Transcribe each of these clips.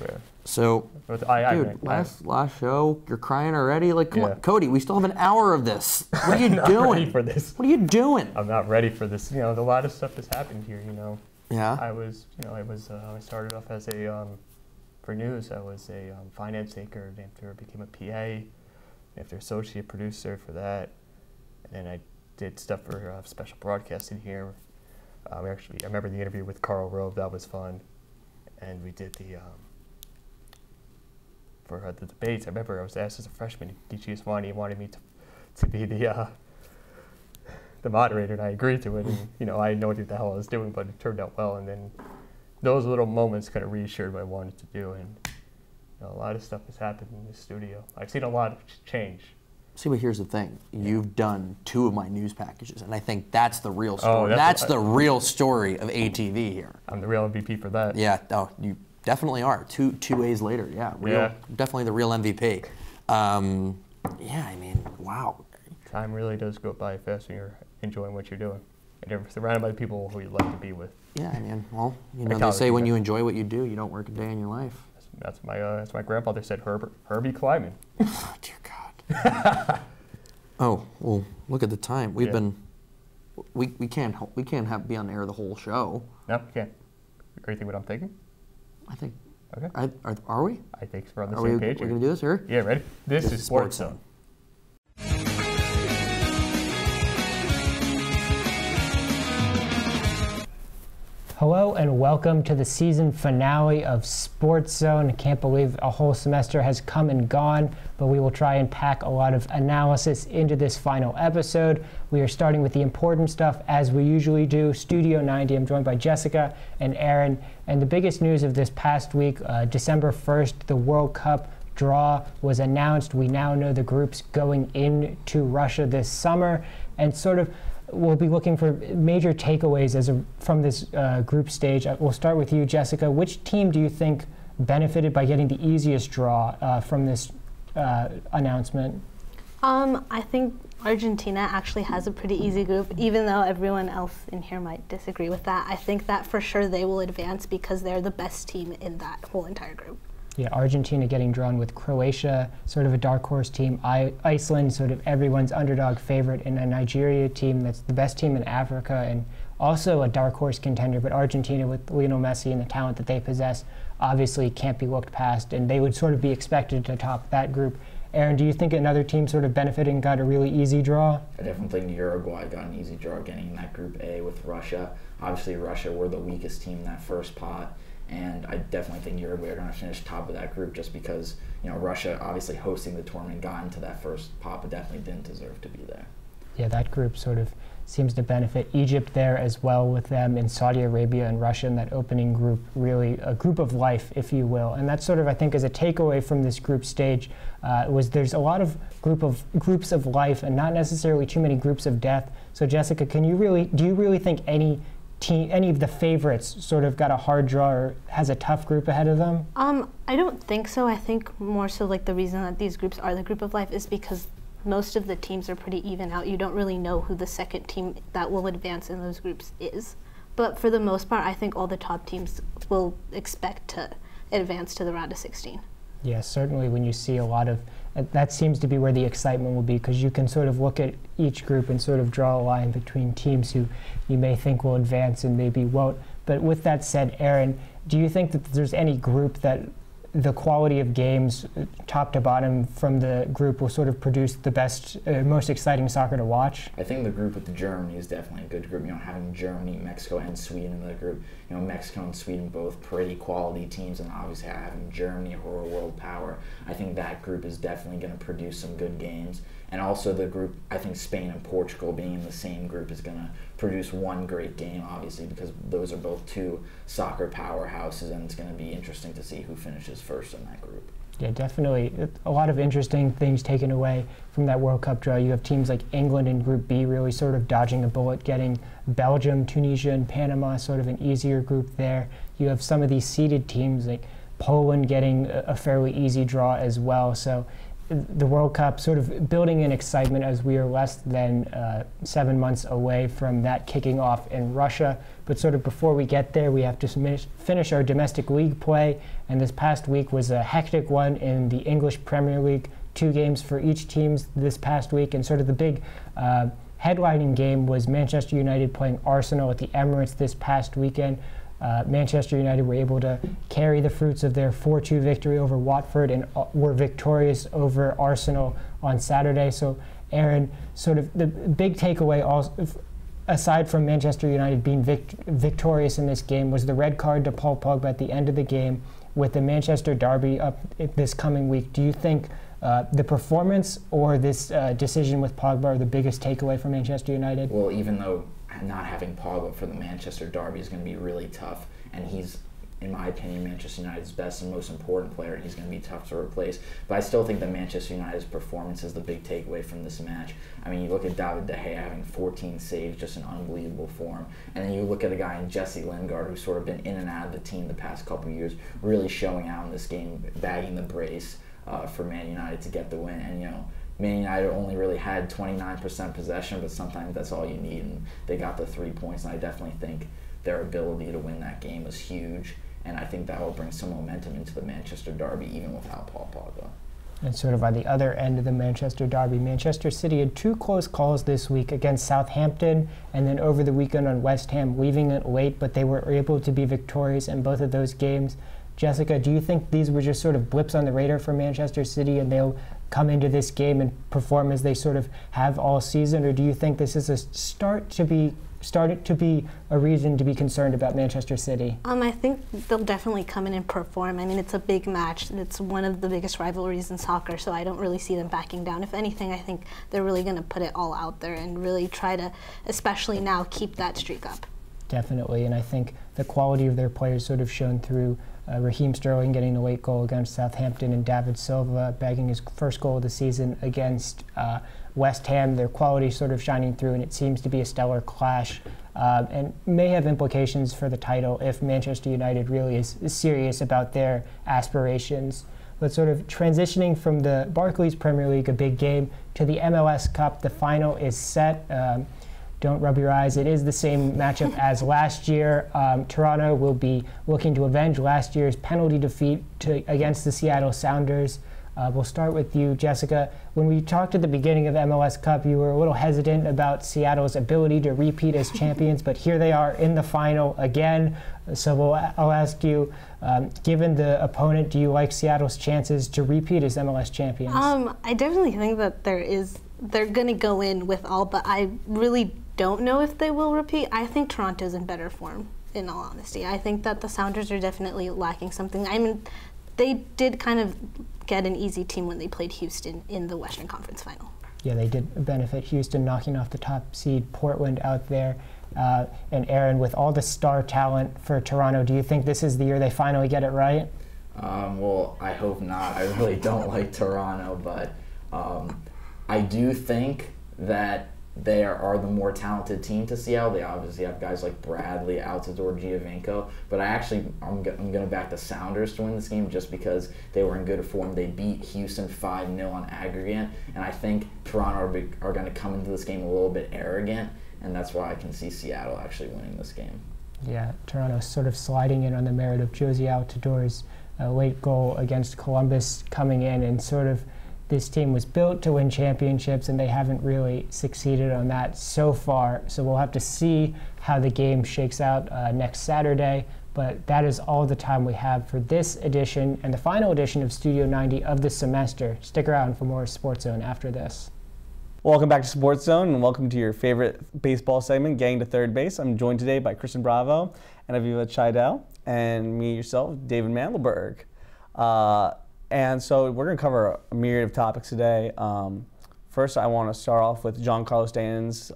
Yeah. So, dude, last show, you're crying already? Like, come on, Cody, we still have an hour of this. What are you doing? I'm not ready for this. What are you doing? I'm not ready for this. A lot of stuff has happened here, Yeah? I started off as for news, I was a finance anchor, after I became a PA, after associate producer for that, and then I did stuff for special broadcasting here. I remember the interview with Karl Rove, that was fun, and we did for the debates. I remember I was asked as a freshman, DGS wanted me to be the moderator, and I agreed to it, and I had no idea what the hell I was doing, but it turned out well, and then those little moments kind of reassured what I wanted to do, and a lot of stuff has happened in the studio. I've seen a lot of change. See, but here's the thing. You've done 2 of my news packages, and I think that's the real story. That's the real story of ATV here. I'm the real MVP for that. Yeah, you definitely are. Two A's later, definitely the real MVP. Yeah, I mean, wow. Time really does go by fast when you're enjoying what you're doing, and you're surrounded by people who you like to be with. Yeah, I mean, well, they say when you enjoy what you do, you don't work a day in your life. That's my grandfather said. Herbie Kleiman. Oh, dear God. Oh, well, look at the time. We've been. We can't be on air the whole show. No, we can't. Are you thinking what I'm thinking? I think. Okay. Are we? I think we're on the same page. We're gonna do this here. Yeah, ready? This is SportsZone. Hello and welcome to the season finale of SportsZone. I can't believe a whole semester has come and gone, but we will try and pack a lot of analysis into this final episode. We are starting with the important stuff as we usually do. Studio 90, I'm joined by Jessica and Aaron. And the biggest news of this past week, December 1st, the World Cup draw was announced. We now know the groups going into Russia this summer, and sort of we'll be looking for major takeaways from this group stage. We'll start with you, Jessica. Which team do you think benefited by getting the easiest draw from this announcement? I think Argentina actually has a pretty easy group, even though everyone else in here might disagree with that. I think that for sure they will advance because they're the best team in that whole entire group. Yeah, Argentina getting drawn with Croatia, sort of a dark horse team. Iceland, sort of everyone's underdog favorite, and a Nigeria team that's the best team in Africa and also a dark horse contender. But Argentina, with Lionel Messi and the talent that they possess, obviously can't be looked past, and they would sort of be expected to top that group. Aaron, do you think another team sort of benefited and got a really easy draw? I definitely think Uruguay got an easy draw getting in that Group A with Russia. Obviously, Russia were the weakest team in that first pot. And I definitely think Uruguay are going to finish top of that group just because, Russia obviously hosting the tournament got into that first pot, but definitely didn't deserve to be there. Yeah, that group sort of seems to benefit. Egypt there as well with them, and Saudi Arabia and Russia in that opening group, really a group of life, if you will. And that sort of, I think, is a takeaway from this group stage, there's a lot of groups of life and not necessarily too many groups of death. So Jessica, do you really think any of the favorites sort of got a hard draw or has a tough group ahead of them? I don't think so. I think more so like the reason that these groups are the group of life is because most of the teams are pretty even out. You don't really know who the second team that will advance in those groups is. But for the most part, I think all the top teams will expect to advance to the round of 16. Yeah, certainly when you see a lot of, that seems to be where the excitement will be, because you can sort of look at each group and sort of draw a line between teams who you may think will advance and maybe won't. But with that said, Aaron, do you think that there's any group that the quality of games, top to bottom from the group, will sort of produce the best, most exciting soccer to watch? I think the group with Germany is definitely a good group. Having Germany, Mexico, and Sweden in the group. Mexico and Sweden both pretty quality teams, and obviously having Germany, who are a world power, I think that group is definitely going to produce some good games. And also the group, I think Spain and Portugal being in the same group is going to produce one great game, obviously, because those are both two soccer powerhouses, and it's going to be interesting to see who finishes first in that group. Yeah, definitely. A lot of interesting things taken away from that World Cup draw. You have teams like England in Group B really sort of dodging a bullet, getting Belgium, Tunisia, and Panama sort of an easier group there. You have some of these seeded teams like Poland getting a fairly easy draw as well. So the World Cup sort of building in excitement as we are less than 7 months away from that kicking off in Russia. But sort of before we get there, we have to finish our domestic league play. And this past week was a hectic one in the English Premier League. 2 games for each team this past week. And sort of the big headlining game was Manchester United playing Arsenal at the Emirates this past weekend. Manchester United were able to carry the fruits of their 4-2 victory over Watford and were victorious over Arsenal on Saturday. So, Aaron, sort of the big takeaway, aside from Manchester United being victorious in this game, was the red card to Paul Pogba at the end of the game. With the Manchester derby up this coming week, do you think the performance or this decision with Pogba are the biggest takeaway for Manchester United? Well, even though not having Pogba for the Manchester derby is going to be really tough, and he's, in my opinion, Manchester United's best and most important player, and he's going to be tough to replace. But I still think that Manchester United's performance is the big takeaway from this match. I mean, you look at David De Gea having 14 saves, just an unbelievable form. And then you look at a guy in Jesse Lingard, who's sort of been in and out of the team the past couple of years, really showing out in this game, bagging the brace for Man United to get the win. And, you know, Man United only really had 29% possession, but sometimes that's all you need, and they got the 3 points, and I definitely think their ability to win that game was huge, and I think that will bring some momentum into the Manchester derby, even without Paul Pogba. And sort of on the other end of the Manchester derby, Manchester City had 2 close calls this week against Southampton, and then over the weekend on West Ham, leaving it late, but they were able to be victorious in both of those games. Jessica, do you think these were just sort of blips on the radar for Manchester City and they'll come into this game and perform as they sort of have all season, or do you think this is a started to be a reason to be concerned about Manchester City? I think they'll definitely come in and perform. I mean, it's a big match. It's one of the biggest rivalries in soccer, so I don't really see them backing down. If anything, I think they're really going to put it all out there and really try to, especially now, keep that streak up. Definitely, and I think the quality of their players sort of shown through Raheem Sterling getting the late goal against Southampton and David Silva bagging his first goal of the season against West Ham. Their quality sort of shining through, and it seems to be a stellar clash and may have implications for the title if Manchester United really is serious about their aspirations. But sort of transitioning from the Barclays Premier League, a big game, to the MLS Cup, the final is set. Don't rub your eyes. It is the same matchup as last year. Toronto will be looking to avenge last year's penalty defeat against the Seattle Sounders. We'll start with you, Jessica. When we talked at the beginning of MLS Cup, you were a little hesitant about Seattle's ability to repeat as champions, but here they are in the final again. So I'll ask you, given the opponent, do you like Seattle's chances to repeat as MLS champions? I definitely think that they're going to go in with all, but I really don't know if they will repeat. I think Toronto's in better form, in all honesty. I think that the Sounders are definitely lacking something. I mean, they did kind of get an easy team when they played Houston in the Western Conference Final. Yeah, they did benefit Houston, knocking off the top seed Portland out there. And Aaron, with all the star talent for Toronto, do you think this is the year they finally get it right? Well, I hope not. I really don't like Toronto, but I do think that they are the more talented team to Seattle. They obviously have guys like Bradley, Altidore, Giovinco, but I'm going to back the Sounders to win this game just because they were in good form. They beat Houston 5-0 on aggregate, and I think Toronto are going to come into this game a little bit arrogant, and that's why I can see Seattle actually winning this game. Yeah, Toronto sort of sliding in on the merit of Josie Altidore's late goal against Columbus, coming in and sort of this team was built to win championships, and they haven't really succeeded on that so far. So we'll have to see how the game shakes out next Saturday. But that is all the time we have for this edition and the final edition of Studio 90 of the semester. Stick around for more Sports Zone after this. Welcome back to Sports Zone, and welcome to your favorite baseball segment, Getting to Third Base. I'm joined today by Kristen Bravo and Aviva Chidel, and me, yourself, David Mandelberg. And so we're going to cover a myriad of topics today. First, I want to start off with Giancarlo Stanton's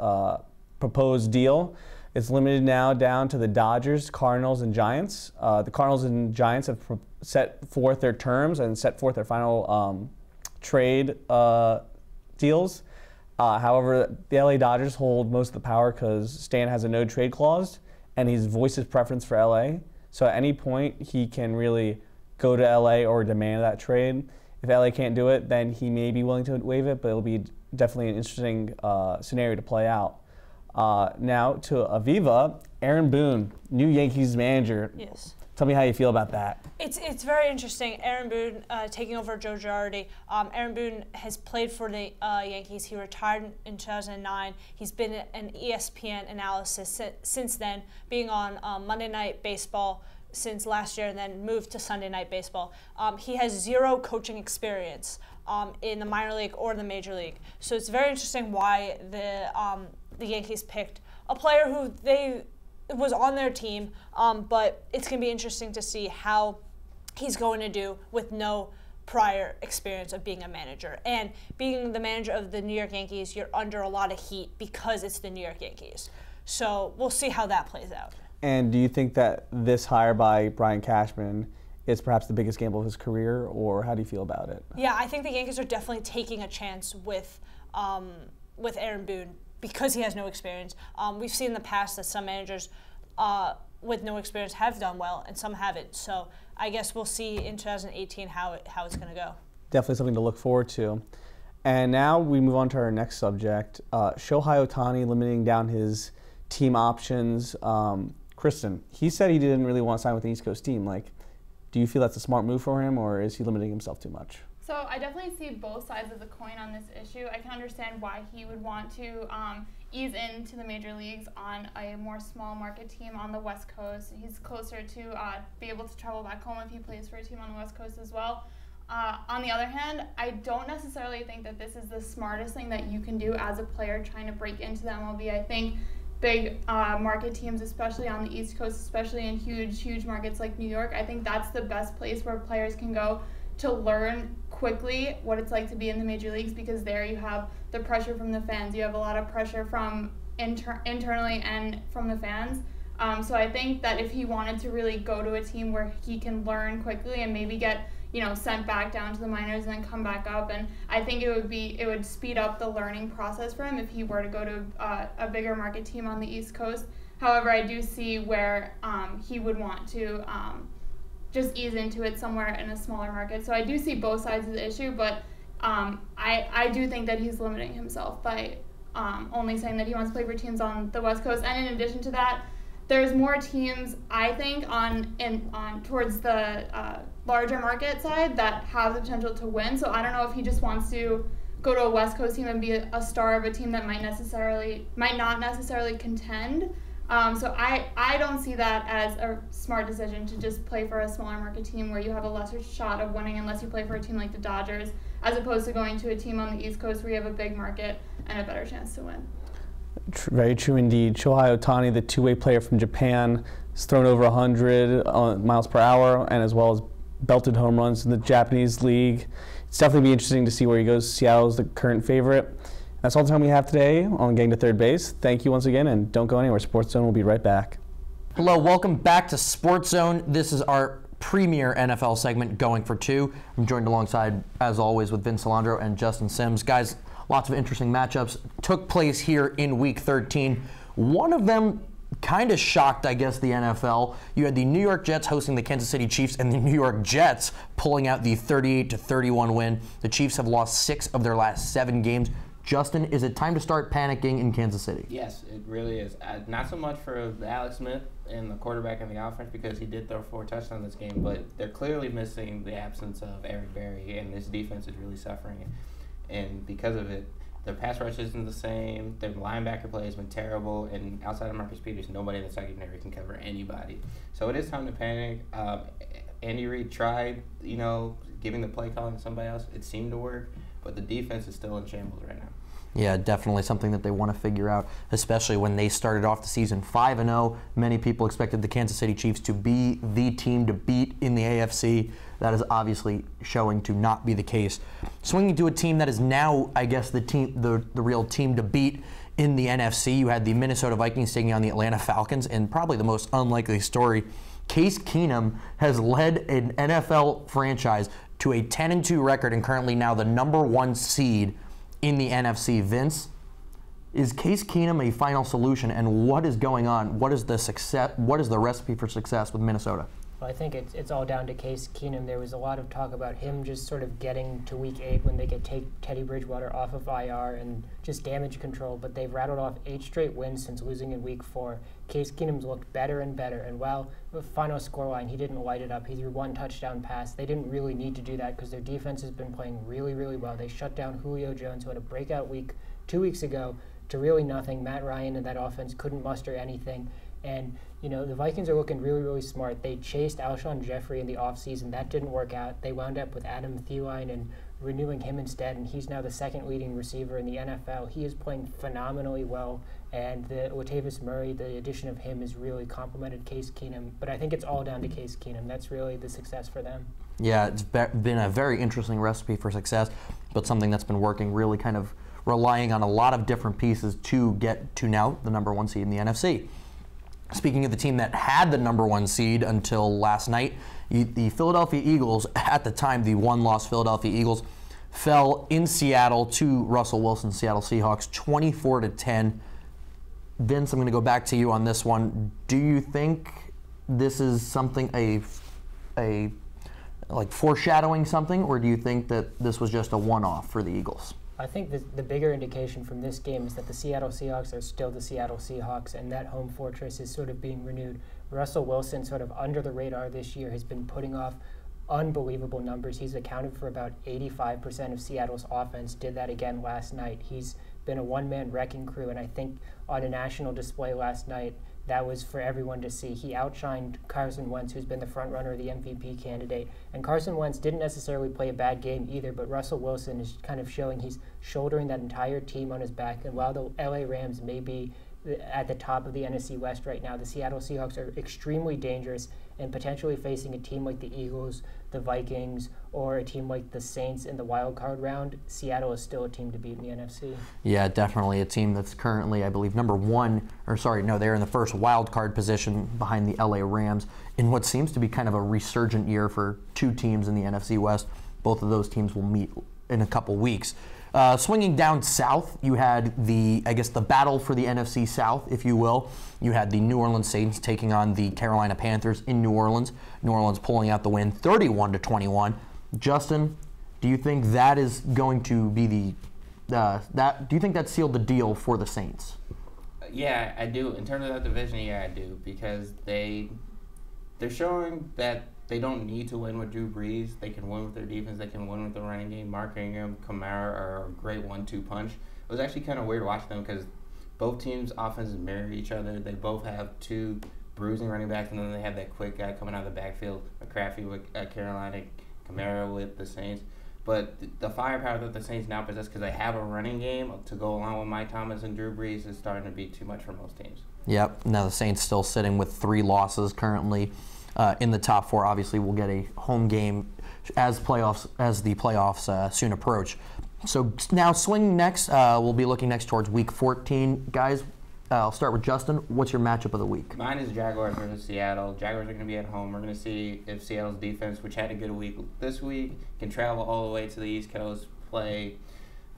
proposed deal. It's limited now down to the Dodgers, Cardinals, and Giants. The Cardinals and Giants have set forth their terms and set forth their final trade deals. However, the LA Dodgers hold most of the power because Stan has a no trade clause, and he's voiced his preference for LA. So at any point, he can really go to LA or demand that trade. If LA can't do it, then he may be willing to waive it, but it'll be definitely an interesting scenario to play out. Now to Aviva, Aaron Boone, new Yankees manager. Yes. Tell me how you feel about that. It's very interesting. Aaron Boone taking over Joe Girardi. Aaron Boone has played for the Yankees. He retired in 2009. He's been an ESPN analyst since then, being on Monday Night Baseball since last year and then moved to Sunday Night Baseball. He has zero coaching experience in the minor league or the major league. So it's very interesting why the Yankees picked a player who was on their team, but it's going to be interesting to see how he's going to do with no prior experience of being a manager. And being the manager of the New York Yankees, you're under a lot of heat because it's the New York Yankees. So we'll see how that plays out. And do you think that this hire by Brian Cashman is perhaps the biggest gamble of his career, or how do you feel about it? Yeah, I think the Yankees are definitely taking a chance with Aaron Boone because he has no experience. We've seen in the past that some managers with no experience have done well and some haven't. So I guess we'll see in 2018 how it's going to go. Definitely something to look forward to. And now we move on to our next subject, Shohei Ohtani limiting down his team options. Kristen, he said he didn't really want to sign with the East Coast team. Do you feel that's a smart move for him, or is he limiting himself too much? So I definitely see both sides of the coin on this issue. I can understand why he would want to ease into the major leagues on a more small market team on the West Coast. He's closer to be able to travel back home if he plays for a team on the West Coast as well. On the other hand, I don't necessarily think that this is the smartest thing that you can do as a player trying to break into the MLB. I think big market teams, especially on the East Coast, especially in huge markets like New York, I think that's the best place where players can go to learn quickly what it's like to be in the major leagues, because there you have the pressure from the fans. You have a lot of pressure from internally and from the fans. So I think that if he wanted to really go to a team where he can learn quickly and maybe get sent back down to the minors and then come back up, and I think it would speed up the learning process for him if he were to go to a bigger market team on the East Coast. However, I do see where he would want to just ease into it somewhere in a smaller market. So I do see both sides of the issue, but I do think that he's limiting himself by only saying that he wants to play for teams on the West Coast. And in addition to that, there's more teams, I think, on towards the larger market side that have the potential to win. So I don't know if he just wants to go to a West Coast team and be a star of a team that might not necessarily contend. So I don't see that as a smart decision to just play for a smaller market team where you have a lesser shot of winning unless you play for a team like the Dodgers, as opposed to going to a team on the East Coast where you have a big market and a better chance to win. Very true indeed. Shohei Ohtani, the two-way player from Japan, has thrown over 100 miles per hour and as well as belted home runs in the Japanese league. It's definitely be interesting to see where he goes. Seattle is the current favorite. That's all the time we have today on Getting to Third Base. Thank you once again, and don't go anywhere. SportsZone will be right back. Hello, welcome back to SportsZone. This is our premier NFL segment, Going for Two. I'm joined alongside, as always, with Vince Salandro and Justin Sims. Guys, lots of interesting matchups took place here in Week 13. One of them kind of shocked, I guess, the NFL. You had the New York Jets hosting the Kansas City Chiefs, and the New York Jets pulling out the 38-31 win. The Chiefs have lost 6 of their last 7 games. Justin, is it time to start panicking in Kansas City? Yes, it really is. Not so much for Alex Smith and the quarterback in the offense, because he did throw 4 touchdowns this game, but they're clearly missing the absence of Eric Berry, and this defense is really suffering. And because of it, their pass rush isn't the same. Their linebacker play has been terrible, and outside of Marcus Peters, nobody in the secondary can cover anybody. So it is time to panic. Andy Reid tried, giving the play calling to somebody else. It seemed to work, but the defense is still in shambles right now. Yeah, definitely something that they want to figure out, especially when they started off the season 5-0. Many people expected the Kansas City Chiefs to be the team to beat in the AFC. That is obviously showing to not be the case. Swinging to a team that is now, I guess, the real team to beat in the NFC, you had the Minnesota Vikings taking on the Atlanta Falcons, and probably the most unlikely story, Case Keenum has led an NFL franchise to a 10-2 record and currently now the #1 seed in the NFC. Vince, is Case Keenum a final solution, and what is going on? What is the recipe for success with Minnesota? Well, I think it's all down to Case Keenum. There was a lot of talk about him just sort of getting to week 8 when they could take Teddy Bridgewater off of IR and just damage control, but they've rattled off 8 straight wins since losing in week 4. Case Keenum's looked better and better, and while the final scoreline, he didn't light it up. He threw 1 touchdown pass. They didn't really need to do that because their defense has been playing really, really well. They shut down Julio Jones, who had a breakout week 2 weeks ago, to really nothing. Matt Ryan and that offense couldn't muster anything. And, the Vikings are looking really, really smart. They chased Alshon Jeffrey in the offseason. That didn't work out. They wound up with Adam Thielen and renewing him instead, and he's now the 2nd leading receiver in the NFL. He is playing phenomenally well, and the Latavius Murray, the addition of him has really complemented Case Keenum. But I think it's all down to Case Keenum. That's really the success for them. Yeah, it's been a very interesting recipe for success, but something that's been working, really kind of relying on a lot of different pieces to get to now the number 1 seed in the NFC. Speaking of the team that had the number 1 seed until last night, the Philadelphia Eagles, at the time the 1-loss Philadelphia Eagles, fell in Seattle to Russell Wilson's Seattle Seahawks 24-10. Vince, I'm going to go back to you on this one. Do you think this is something, like foreshadowing something, or do you think that this was just a one-off for the Eagles? I think the bigger indication from this game is that the Seattle Seahawks are still the Seattle Seahawks, and that home fortress is sort of being renewed. Russell Wilson, sort of under the radar this year, has been putting off unbelievable numbers. He's accounted for about 85% of Seattle's offense, did that again last night. He's been a one-man wrecking crew, and I think on a national display last night, that was for everyone to see. He outshined Carson Wentz, who's been the front runner of the MVP candidate. And Carson Wentz didn't necessarily play a bad game either, but Russell Wilson is kind of showing he's shouldering that entire team on his back. And while the LA Rams may be at the top of the NFC West right now, the Seattle Seahawks are extremely dangerous and potentially facing a team like the Eagles, the Vikings, or a team like the Saints in the wild card round. Seattle is still a team to beat in the NFC. Yeah, definitely a team that's currently, I believe, they're in the first wild card position behind the LA Rams in what seems to be kind of a resurgent year for 2 teams in the NFC West. Both of those teams will meet in a couple weeks. Swinging down south, you had the battle for the NFC South, if you will. You had the New Orleans Saints taking on the Carolina Panthers in New Orleans. New Orleans pulling out the win 31-21. Justin, do you think that is going to be do you think that sealed the deal for the Saints? Yeah, I do. In terms of that division, yeah, I do, because they're showing that they don't need to win with Drew Brees. They can win with their defense. They can win with the running game. Mark Ingram, Kamara are a great 1-2 punch. It was actually kind of weird watching them because both teams' offenses mirror each other. They both have 2 bruising running backs, and then they have that quick guy coming out of the backfield, McCaffrey with Carolina, Kamara with the Saints. But the firepower that the Saints now possess, because they have a running game to go along with Mike Thomas and Drew Brees, is starting to be too much for most teams. Yep. Now the Saints still sitting with 3 losses currently. In the top 4, obviously, we'll get a home game as the playoffs soon approach. So now swing next. We'll be looking next towards Week 14. Guys, I'll start with Justin. What's your matchup of the week? Mine is Jaguars versus Seattle. Jaguars are going to be at home. We're going to see if Seattle's defense, which had a good week this week, can travel all the way to the East Coast, play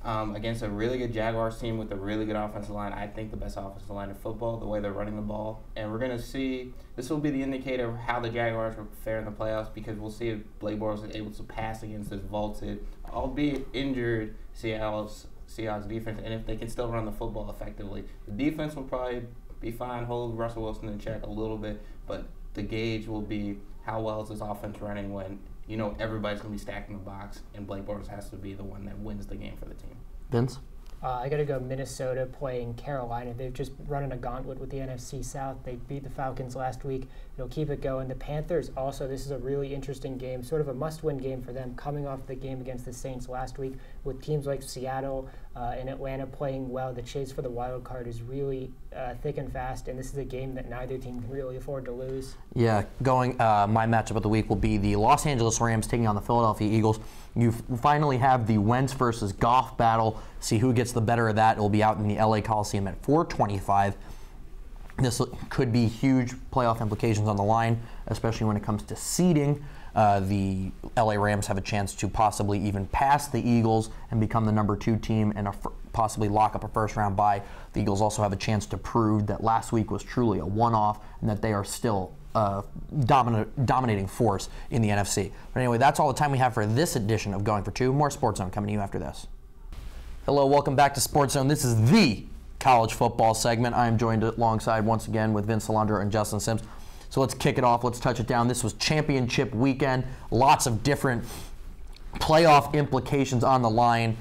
against a really good Jaguars team with a really good offensive line. I think the best offensive line in football, the way they're running the ball. And we're going to see, this will be the indicator of how the Jaguars will fare in the playoffs, because we'll see if Blake Bortles is able to pass against this vaulted, albeit injured, Seattle's Seahawks defense, and if they can still run the football effectively. The defense will probably be fine, hold Russell Wilson in check a little bit, but the gauge will be how well is this offense running when everybody's going to be stacking the box, and Blake Bortles has to be the one that wins the game for the team. Vince? I got to go Minnesota playing Carolina. They've just running a gauntlet with the NFC South. They beat the Falcons last week. It'll keep it going. The Panthers also, this is a really interesting game, sort of a must-win game for them, coming off the game against the Saints last week with teams like Seattle and Atlanta playing well. The chase for the wild card is really thick and fast, and this is a game that neither team can really afford to lose. Yeah, my matchup of the week will be the Los Angeles Rams taking on the Philadelphia Eagles. You finally have the Wentz versus Goff battle. See who gets the better of that. It will be out in the LA Coliseum at 4:25. This could be huge playoff implications on the line, especially when it comes to seeding. The LA Rams have a chance to possibly even pass the Eagles and become the number 2 team and possibly lock up a first-round bye. The Eagles also have a chance to prove that last week was truly a one-off and that they are still dominating force in the NFC. But anyway, that's all the time we have for this edition of Going for Two. More Sports Zone coming to you after this. Hello, welcome back to Sports Zone. This is the college football segment. I am joined alongside once again with Vince Salandro and Justin Sims. So let's kick it off. Let's touch it down. This was championship weekend. Lots of different playoff implications on the line.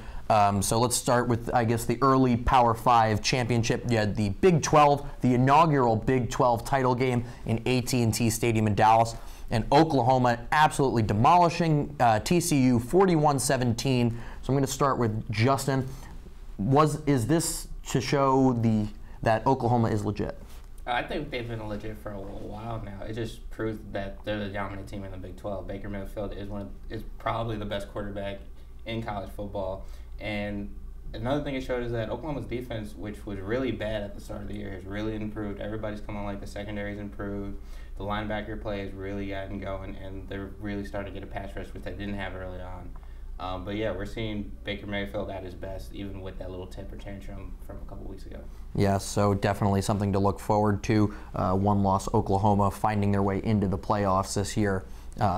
So let's start with, I guess, the early Power 5 championship. You had the Big 12, the inaugural Big 12 title game in AT&T Stadium in Dallas. And Oklahoma absolutely demolishing TCU 41-17. So I'm going to start with Justin. Is this to show that Oklahoma is legit? I think they've been legit for a little while now. It just proves that they're the dominant team in the Big 12. Baker Mayfield is probably the best quarterback in college football. And another thing it showed is that Oklahoma's defense, which was really bad at the start of the year, has really improved. Everybody's come on, like the secondary's improved. The linebacker play has really gotten going, and they're really starting to get a pass rush, which they didn't have early on. But yeah, we're seeing Baker Mayfield at his best, even with that little temper tantrum from a couple weeks ago. Yeah, so definitely something to look forward to. One-loss Oklahoma finding their way into the playoffs this year.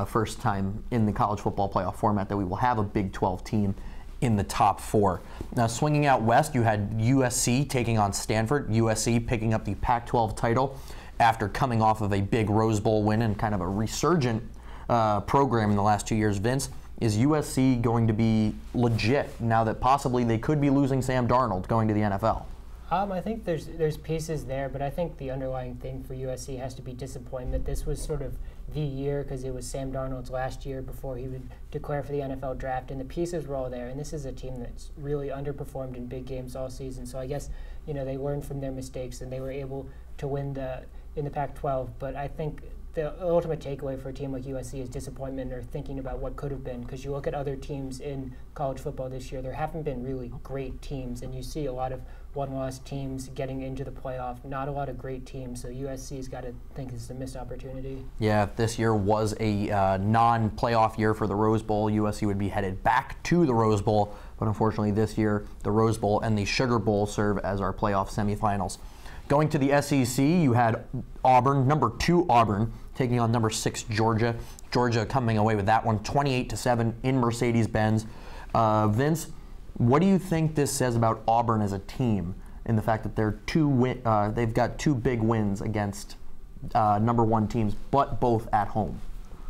First time in the college football playoff format that we will have a Big 12 team in the top 4. Now, swinging out west, you had USC taking on Stanford. USC picking up the Pac-12 title after coming off of a big Rose Bowl win and kind of a resurgent program in the last 2 years. Vince, is USC going to be legit now that possibly they could be losing Sam Darnold going to the NFL? I think there's pieces there, but I think the underlying thing for USC has to be disappointment. This was sort of the year because it was Sam Darnold's last year before he would declare for the NFL draft, and the pieces were all there. And this is a team that's really underperformed in big games all season. So I guess they learned from their mistakes and they were able to win in the Pac-12. But I think the ultimate takeaway for a team like USC is disappointment or thinking about what could have been. Because you look at other teams in college football this year, there haven't been really great teams, and you see a lot of one-loss teams getting into the playoff, not a lot of great teams. So USC's got to think it's a missed opportunity. Yeah, if this year was a non-playoff year for the Rose Bowl, USC would be headed back to the Rose Bowl. But unfortunately this year, the Rose Bowl and the Sugar Bowl serve as our playoff semifinals. Going to the SEC, you had Auburn, number 2 Auburn, taking on number 6 Georgia. Georgia coming away with that one, 28-7 in Mercedes-Benz. Vince, what do you think this says about Auburn as a team in the fact that they've got 2 big wins against number 1 teams, but both at home?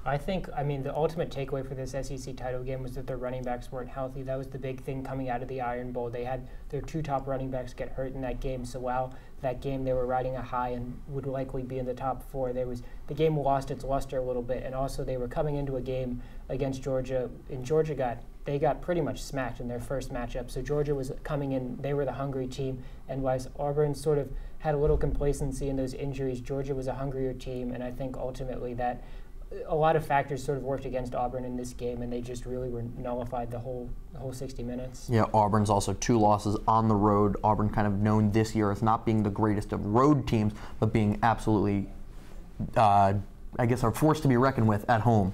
I mean, the ultimate takeaway for this SEC title game was that their running backs weren't healthy. That was the big thing coming out of the Iron Bowl. They had their 2 top running backs get hurt in that game, so while that game they were riding a high and would likely be in the top 4, the game lost its luster a little bit, and also they were coming into a game against Georgia, and Georgia got pretty much smacked in their first matchup. So Georgia was coming in, they were the hungry team, and whilst Auburn sort of had a little complacency in those injuries, Georgia was a hungrier team, and I think ultimately that a lot of factors sort of worked against Auburn in this game, and they just really were nullified the whole 60 minutes. Yeah, Auburn's also 2 losses on the road. Auburn kind of known this year as not being the greatest of road teams, but being absolutely, I guess, are forced to be reckoned with at home.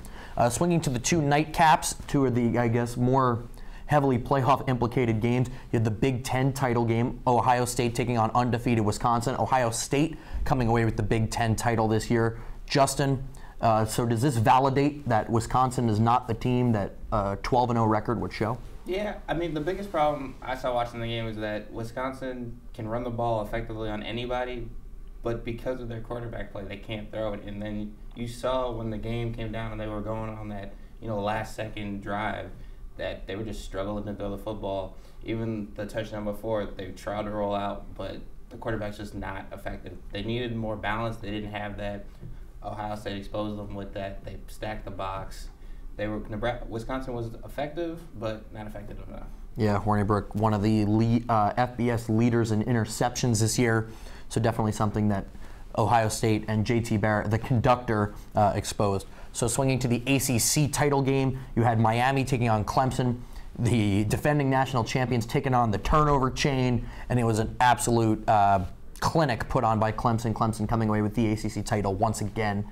Swinging to the 2 nightcaps, 2 of the, I guess, more heavily playoff implicated games. You had the Big Ten title game, Ohio State taking on undefeated Wisconsin. Ohio State coming away with the Big Ten title this year. Justin, so does this validate that Wisconsin is not the team that a 12-0 record would show? Yeah, I mean, the biggest problem I saw watching the game is that Wisconsin can run the ball effectively on anybody, but because of their quarterback play, they can't throw it. And then you saw when the game came down and they were going on that last-second drive that they were just struggling to throw the football. Even the touchdown before, they tried to roll out, but the quarterback's just not effective. They needed more balance. They didn't have that. Ohio State exposed them with that. They stacked the box. Wisconsin was effective, but not effective enough. Yeah, Hornibrook, one of the FBS leaders in interceptions this year, so definitely something that Ohio State and JT Barrett, the conductor, exposed. So swinging to the ACC title game, you had Miami taking on Clemson, the defending national champions taking on the turnover chain, and it was an absolute clinic put on by Clemson. Clemson coming away with the ACC title once again.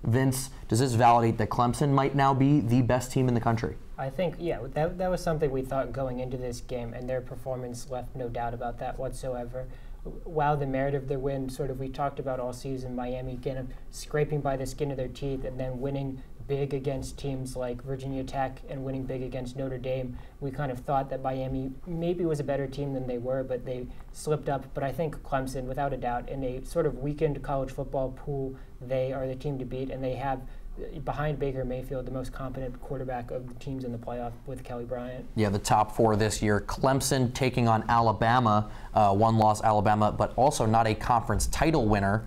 Vince, does this validate that Clemson might now be the best team in the country? I think, yeah, that was something we thought going into this game, and their performance left no doubt about that whatsoever. While the merit of their win, sort of we talked about all season, Miami kind of scraping by the skin of their teeth and then winning big against teams like Virginia Tech and winning big against Notre Dame. We kind of thought that Miami maybe was a better team than they were, but they slipped up. But I think Clemson, without a doubt, in a sort of weakened college football pool, they are the team to beat, and they have, behind Baker Mayfield, the most competent quarterback of the teams in the playoff with Kelly Bryant. Yeah, the top 4 this year. Clemson taking on Alabama, one-loss Alabama, but also not a conference title winner.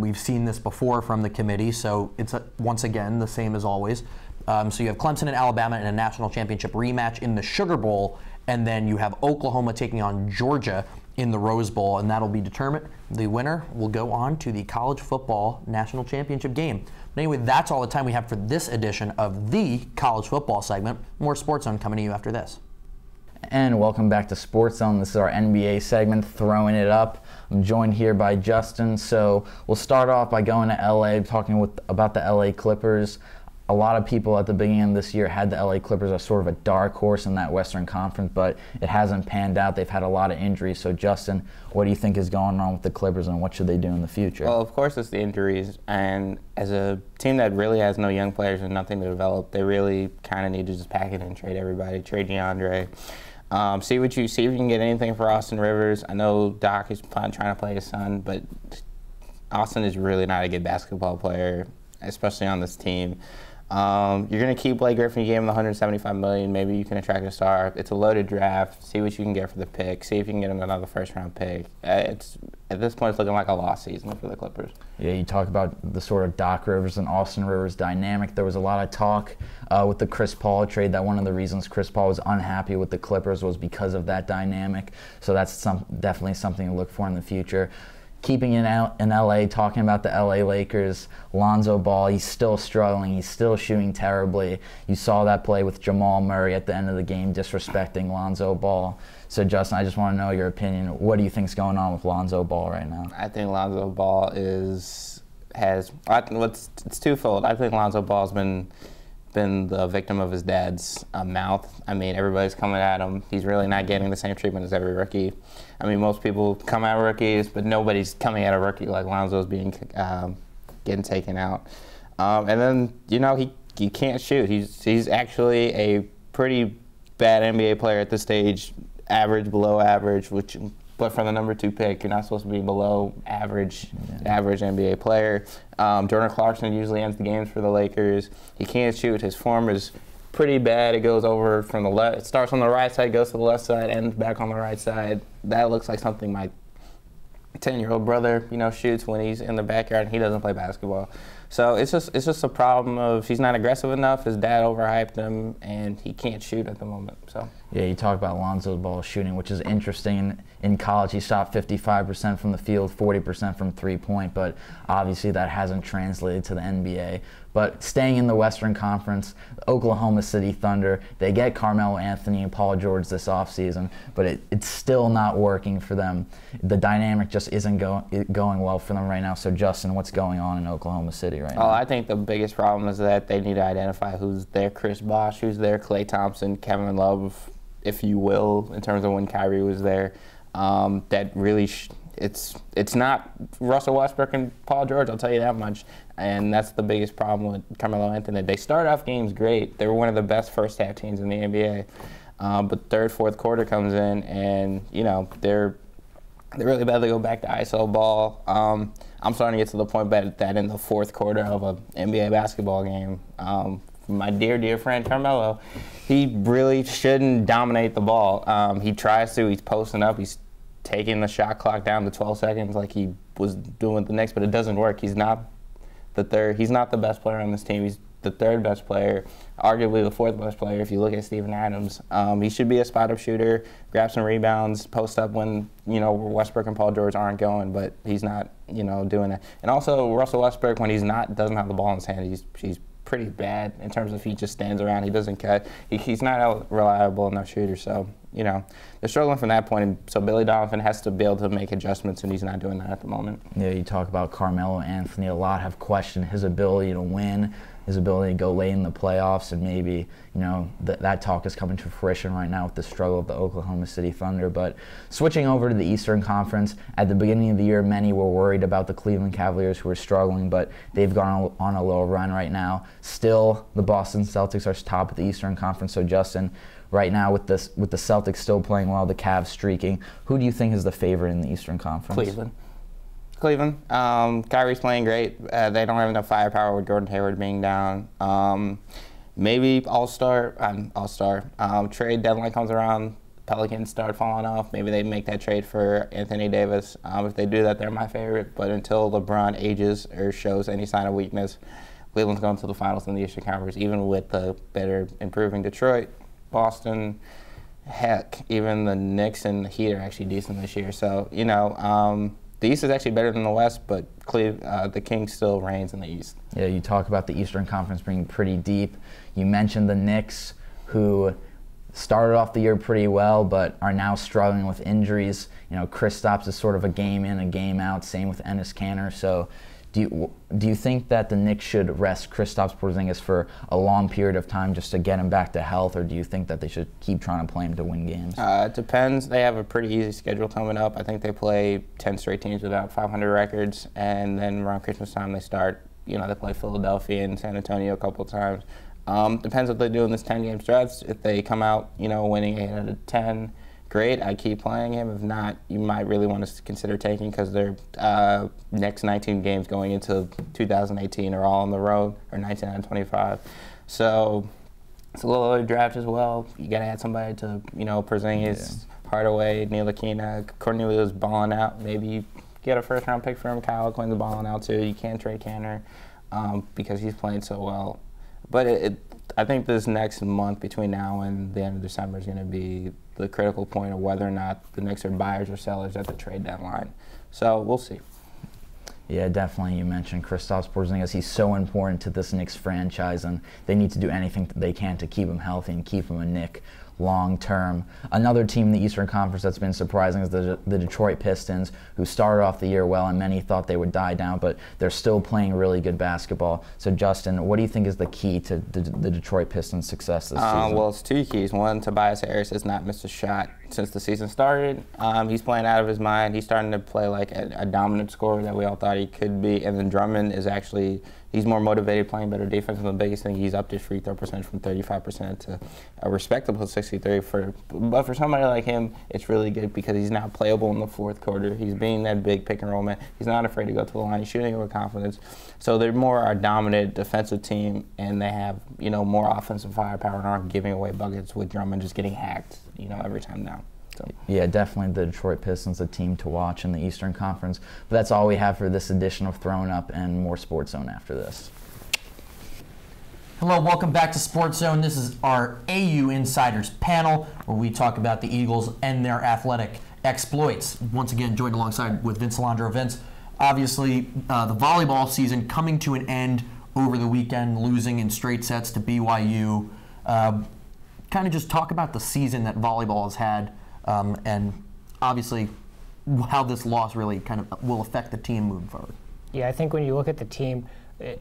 We've seen this before from the committee, so it's once again the same as always. So you have Clemson and Alabama in a national championship rematch in the Sugar Bowl, and then you have Oklahoma taking on Georgia in the Rose Bowl, and that'll be determined. The winner will go on to the college football national championship game. But anyway, that's all the time we have for this edition of the college football segment. More SportsZone coming to you after this. And welcome back to SportsZone. This is our NBA segment, Throwing It Up. I'm joined here by Justin. So we'll start off by going to LA, talking about the LA Clippers. A lot of people at the beginning of this year had the LA Clippers as sort of a dark horse in that Western Conference, but it hasn't panned out. They've had a lot of injuries. So Justin, what do you think is going on with the Clippers, and what should they do in the future? Well, of course it's the injuries, and as a team that really has no young players and nothing to develop, they really kind of need to just pack it and trade everybody, trade DeAndre. See if you can get anything for Austin Rivers. I know Doc is trying to play his son, but Austin is really not a good basketball player, especially on this team. You're going to keep Blake Griffin. You gave him the $175 million. Maybe you can attract a star. It's a loaded draft. See what you can get for the pick. See if you can get him another first-round pick. At this point, it's looking like a lost season for the Clippers. Yeah, you talk about the sort of Doc Rivers and Austin Rivers dynamic. There was a lot of talk with the Chris Paul trade that one of the reasons Chris Paul was unhappy with the Clippers was because of that dynamic. So that's definitely something to look for in the future. Keeping in LA, talking about the LA Lakers, Lonzo Ball, he's still struggling. He's still shooting terribly. You saw that play with Jamal Murray at the end of the game, disrespecting Lonzo Ball. So, Justin, I just want to know your opinion. What do you think's going on with Lonzo Ball right now? I think Lonzo Ball it's twofold. I think Lonzo Ball's been the victim of his dad's mouth. I mean, everybody's coming at him. He's really not getting the same treatment as every rookie. I mean, most people come at rookies, but nobody's coming at a rookie like Lonzo's getting taken out. And then, he can't shoot. He's actually a pretty bad NBA player at this stage, average, below average, but for the number 2 pick, you're not supposed to be below average NBA player. Jordan Clarkson usually ends the games for the Lakers. He can't shoot. His form is pretty bad. It goes over from the left. It starts on the right side, goes to the left side, ends back on the right side. That looks like something my 10-year-old brother, shoots when he's in the backyard and he doesn't play basketball. So it's just a problem of he's not aggressive enough. His dad overhyped him, and he can't shoot at the moment. So yeah, you talk about Lonzo Ball shooting, which is interesting. In college, he shot 55% from the field, 40% from three-point, but obviously that hasn't translated to the NBA. But staying in the Western Conference, the Oklahoma City Thunder, they get Carmelo Anthony and Paul George this offseason, but it's still not working for them. The dynamic just isn't going well for them right now. So, Justin, what's going on in Oklahoma City right now? I think the biggest problem is that they need to identify who's their Chris Bosh, who's their Klay Thompson, Kevin Love, if you will, in terms of when Kyrie was there. That really it's not Russell Westbrook and Paul George, I'll tell you that much. And that's the biggest problem with Carmelo Anthony. They start off games great. They were one of the best first-half teams in the NBA. But third, fourth quarter comes in, and, they're really bad. They go back to ISO ball. I'm starting to get to the point that in the fourth quarter of an NBA basketball game, my dear friend Carmelo, he really shouldn't dominate the ball. He tries to. He's posting up. He's taking the shot clock down to 12 seconds like he was doing with the Knicks, but it doesn't work. He's not the best player on this team. He's the third best player, arguably the fourth best player if you look at Steven Adams. He should be a spot-up shooter, grab some rebounds, post up when, Westbrook and Paul George aren't going, but he's not, doing that. And also Russell Westbrook, when doesn't have the ball in his hand, he's pretty bad in terms of he just stands around. He doesn't cut. He's not a reliable enough shooter. So they're struggling from that point. And so Billy Donovan has to be able to make adjustments, and he's not doing that at the moment. Yeah, you talk about Carmelo Anthony. A lot have questioned his ability to win, his ability to go late in the playoffs, and maybe, that talk is coming to fruition right now with the struggle of the Oklahoma City Thunder. But switching over to the Eastern Conference, at the beginning of the year, many were worried about the Cleveland Cavaliers, who were struggling, but they've gone on a little run right now. Still, the Boston Celtics are top of the Eastern Conference. So, Justin, right now with the Celtics still playing well, the Cavs streaking, who do you think is the favorite in the Eastern Conference? Cleveland. Kyrie's playing great. They don't have enough firepower with Gordon Hayward being down. Maybe All-Star. Trade deadline comes around. Pelicans start falling off. Maybe they make that trade for Anthony Davis. If they do that, they're my favorite. But until LeBron ages or shows any sign of weakness, Cleveland's going to the finals in the Eastern Conference, even with the better improving Detroit, Boston. Heck, even the Knicks and the Heat are actually decent this year. So, the East is actually better than the West, but the King still reigns in the East. Yeah, you talk about the Eastern Conference being pretty deep. You mentioned the Knicks, who started off the year pretty well, but are now struggling with injuries. Kristaps is sort of a game in, a game out. Same with Enes Kanter. So, do you think that the Knicks should rest Kristaps Porzingis for a long period of time just to get him back to health, or do you think that they should keep trying to play him to win games? It depends. They have a pretty easy schedule coming up. I think they play 10 straight teams without 500 records, and then around Christmas time they start. They play Philadelphia and San Antonio a couple of times. Depends what they do in this 10-game stretch. If they come out, winning 8 out of 10. Great, I keep playing him. If not, you might really want to consider taking, because their next 19 games going into 2018 are all on the road, or 19 out of 25. So it's a little early draft as well. You got to add somebody to, Porzingis, Hardaway, Ntilikina, Cornelius balling out. Maybe you get a first-round pick for him. Kyle Quinn's balling out too. You can't trade Kanter because he's playing so well. But I think this next month between now and the end of December is going to be the critical point of whether or not the Knicks are buyers or sellers at the trade deadline. So we'll see. Yeah, definitely. You mentioned Kristaps Porzingis. He's so important to this Knicks franchise, and they need to do anything that they can to keep him healthy and keep him a Knick long term. Another team in the Eastern Conference that's been surprising is the Detroit Pistons, who started off the year well, and many thought they would die down, but they're still playing really good basketball. So, Justin, what do you think is the key to the Detroit Pistons' success this season? Well, it's two keys. One, Tobias Harris has not missed a shot since the season started. He's playing out of his mind. He's starting to play like a dominant scorer that we all thought he could be. And then Drummond is actually, he's more motivated, playing better defense. And the biggest thing, he's upped his free throw percentage from 35% to a respectable 63. But for somebody like him, it's really good because he's now playable in the fourth quarter. He's being that big pick and roll man. He's not afraid to go to the line. He's shooting with confidence. So they're more a dominant defensive team, and they have, more offensive firepower and aren't giving away buckets with Drummond just getting hacked, every time now. So. Yeah, definitely the Detroit Pistons, a team to watch in the Eastern Conference. But that's all we have for this edition of Thrown Up, and more Sports Zone after this. Hello, welcome back to Sports Zone. This is our AU Insiders panel, where we talk about the Eagles and their athletic exploits. Once again, joined alongside with Vince Alondro. Vince, obviously the volleyball season coming to an end over the weekend, losing in straight sets to BYU. Kind of just talk about the season that volleyball has had, and obviously how this loss really kind of will affect the team moving forward. Yeah, I think when you look at the team,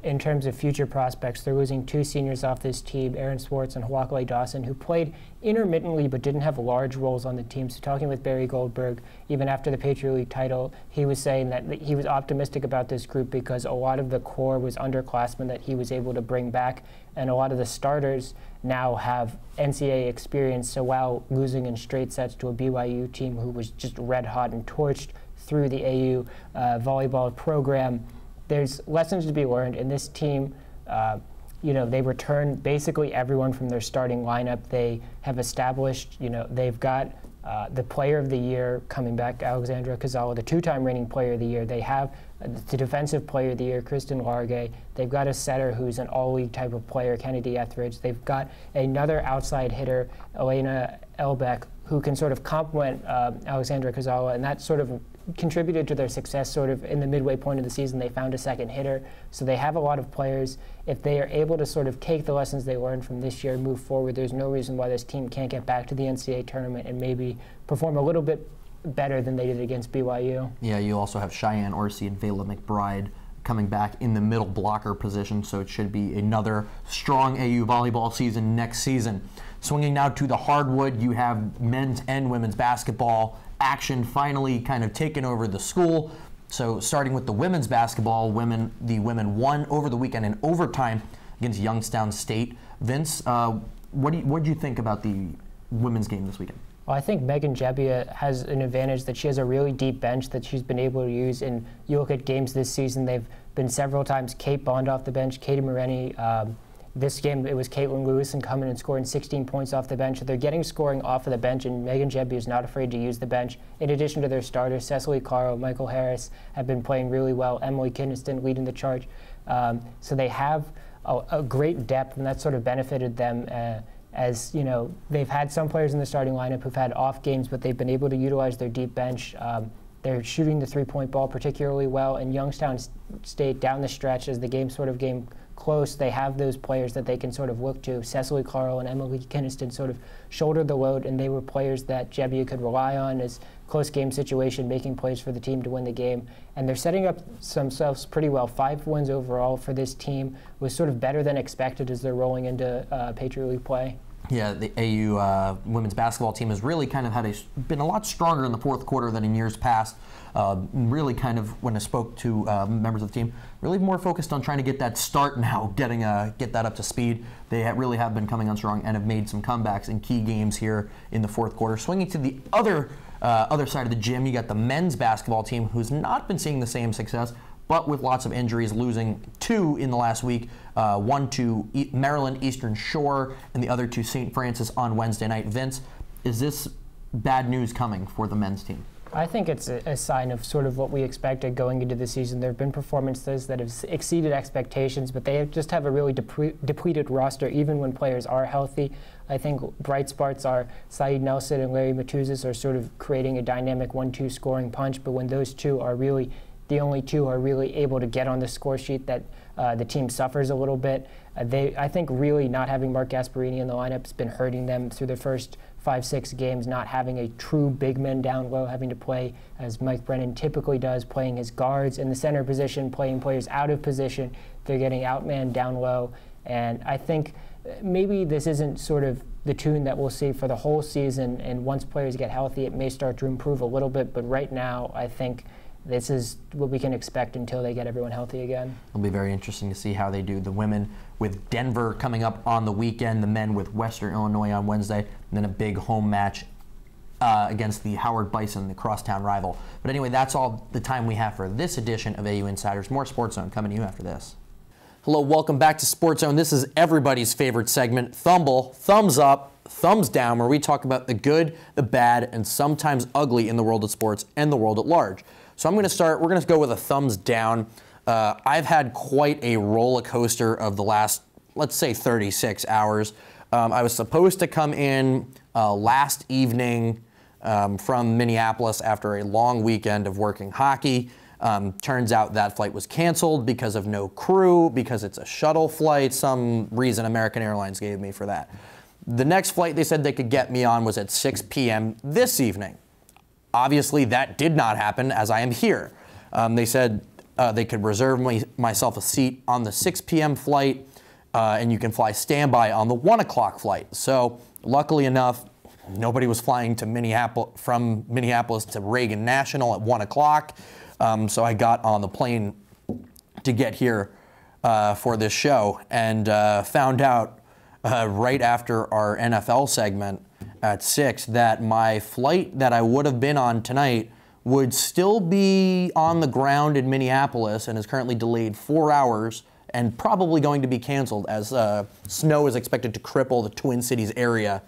in terms of future prospects, they're losing two seniors off this team, Aaron Swartz and Hawkley Dawson, who played intermittently but didn't have large roles on the team. So talking with Barry Goldberg, even after the Patriot League title, he was saying that he was optimistic about this group because a lot of the core was underclassmen that he was able to bring back, and a lot of the starters now have NCAA experience. So while losing in straight sets to a BYU team who was just red hot and torched through the AU volleyball program, there's lessons to be learned in this team. They return basically everyone from their starting lineup. They have established, they've got the player of the year coming back, Alexandra Kazala, the two-time reigning player of the year. They have the defensive player of the year, Kristen Largay. They've got a setter who's an all-league type of player, Kennedy Etheridge. They've got another outside hitter, Elena Elbeck, who can sort of complement Alexandra Kazala, and that sort of contributed to their success sort of in the midway point of the season. They found a second hitter. So they have a lot of players. If they are able to sort of take the lessons they learned from this year and move forward, there's no reason why this team can't get back to the NCAA tournament and maybe perform a little bit better than they did against BYU. Yeah, you also have Cheyenne Orsi and Vela McBride coming back in the middle blocker position, so it should be another strong AU volleyball season next season. Swinging now to the hardwood, you have men's and women's basketball action finally kind of taking over the school. So starting with the women's basketball, the women won over the weekend in overtime against Youngstown State. Vince, what did you think about the women's game this weekend? Well, I think Megan Jebbia has an advantage that she has a really deep bench that she's been able to use. And you look at games this season, they've been several times Kate Bond off the bench, Katie Moreni. This game, it was Caitlin Lewison coming and scoring 16 points off the bench. So they're getting scoring off of the bench, and Megan Jebbia is not afraid to use the bench. In addition to their starters, Cecily Carl, Michael Harris have been playing really well. Emily Kinniston leading the charge. So they have a great depth, and that sort of benefited them. As you know, they've had some players in the starting lineup who've had off games, but they've been able to utilize their deep bench. They're shooting the three-point ball particularly well, and Youngstown State down the stretch as the game sort of came close, they have those players that they can sort of look to. Cecily Carl and Emily Kinniston sort of shouldered the load, and they were players that Jebbia could rely on as close game situation, making plays for the team to win the game. And they're setting up themselves pretty well. 5 wins overall for this team was sort of better than expected as they're rolling into Patriot League play. Yeah, the AU women's basketball team has really kind of been a lot stronger in the fourth quarter than in years past. Really kind of, when I spoke to members of the team, really more focused on trying to get that start now, get that up to speed. They really have been coming on strong and have made some comebacks in key games here in the fourth quarter. Swinging to the other side of the gym, you got the men's basketball team, who's not been seeing the same success, but with lots of injuries, losing 2 in the last week, one to Maryland Eastern Shore and the other to St. Francis on Wednesday night. Vince, is this bad news coming for the men's team? I think it's a sign of sort of what we expected going into the season. There have been performances that have exceeded expectations, but they just have a really depleted roster even when players are healthy. I think bright spots are Saeed Nelson and Larry Matuzis are sort of creating a dynamic 1-2 scoring punch, but when those two are really the only two are really able to get on the score sheet, that the team suffers a little bit. I think really not having Mark Gasparini in the lineup has been hurting them through their first 5-6 games, not having a true big man down low, having to play as Mike Brennan typically does, playing his guards in the center position, playing players out of position. They're getting outmanned down low. And I think maybe this isn't sort of the tune that we'll see for the whole season, and once players get healthy, it may start to improve a little bit, but right now I think this is what we can expect until they get everyone healthy again. It'll be very interesting to see how they do. The women with Denver coming up on the weekend, the men with Western Illinois on Wednesday, and then a big home match against the Howard Bison, the crosstown rival. But anyway, that's all the time we have for this edition of AU Insiders. More Sports Zone coming to you after this. Hello, welcome back to Sports Zone. This is everybody's favorite segment, Thumble, Thumbs Up, Thumbs Down, where we talk about the good, the bad, and sometimes ugly in the world of sports and the world at large. So we're going to go with a thumbs down. I've had quite a roller coaster of the last, let's say, 36 hours. I was supposed to come in last evening from Minneapolis after a long weekend of working hockey. Turns out that flight was canceled because of no crew, because it's a shuttle flight, some reason American Airlines gave me for that. The next flight they said they could get me on was at 6 p.m. this evening. Obviously, that did not happen, as I am here. They said they could reserve myself a seat on the 6 p.m. flight, and you can fly standby on the 1 o'clock flight. So, luckily enough, nobody was flying to from Minneapolis to Reagan National at 1 o'clock. So I got on the plane to get here for this show, and found out right after our NFL segment at 6 that my flight that I would have been on tonight would still be on the ground in Minneapolis and is currently delayed 4 hours and probably going to be canceled as snow is expected to cripple the Twin Cities area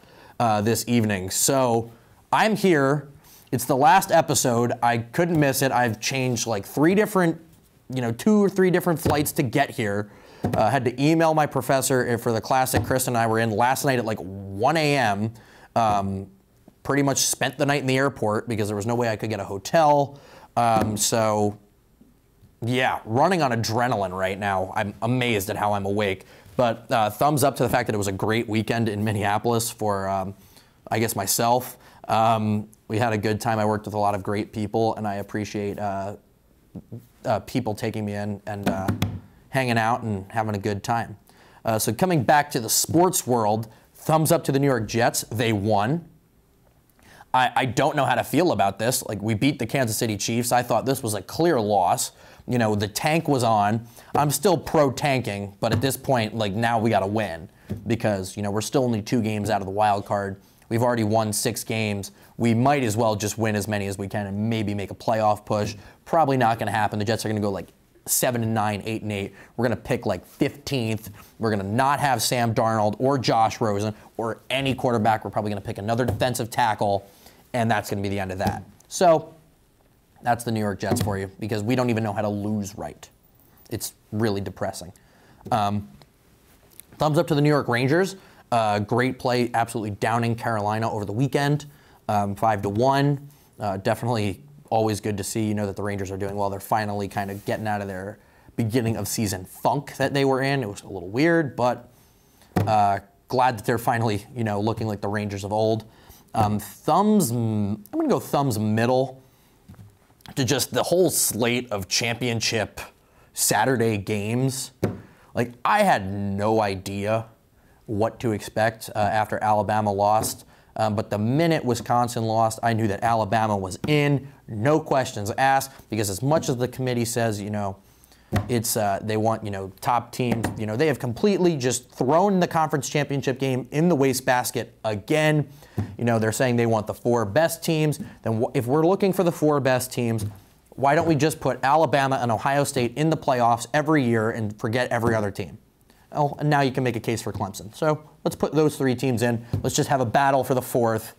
this evening. So I'm here. It's the last episode. I couldn't miss it. I've changed like 2 or 3 different flights to get here. Had to email my professor for the class that Chris and I were in last night at like 1 a.m. Pretty much spent the night in the airport because there was no way I could get a hotel. So, yeah, running on adrenaline right now. I'm amazed at how I'm awake. But thumbs up to the fact that it was a great weekend in Minneapolis for, I guess, myself. We had a good time. I worked with a lot of great people, and I appreciate people taking me in and hanging out and having a good time. So coming back to the sports world, thumbs up to the New York Jets. They won. I don't know how to feel about this. Like, we beat the Kansas City Chiefs. I thought this was a clear loss. You know, the tank was on. I'm still pro-tanking, but at this point, like, now we got to win because, you know, we're still only 2 games out of the wild card. We've already won 6 games. We might as well just win as many as we can and maybe make a playoff push. Probably not going to happen. The Jets are going to go like 7-9, 8-8. We're going to pick like 15th. We're going to not have Sam Darnold or Josh Rosen or any quarterback. We're probably going to pick another defensive tackle, and that's going to be the end of that. So that's the New York Jets for you because we don't even know how to lose right. It's really depressing. Thumbs up to the New York Rangers. Great play, absolutely downing Carolina over the weekend, 5-1. Definitely always good to see, you know, that the Rangers are doing well. They're finally kind of getting out of their beginning of season funk that they were in. It was a little weird, but glad that they're finally, you know, looking like the Rangers of old. I'm going to go thumbs middle to just the whole slate of championship Saturday games. Like, I had no idea what to expect after Alabama lost. But the minute Wisconsin lost, I knew that Alabama was in, no questions asked, because as much as the committee says, you know, it's they want, you know, top teams, you know, they have completely just thrown the conference championship game in the wastebasket again. You know, they're saying they want the 4 best teams. Then if we're looking for the 4 best teams, why don't we just put Alabama and Ohio State in the playoffs every year and forget every other team? Oh, and now you can make a case for Clemson. So let's put those 3 teams in. Let's just have a battle for the 4th.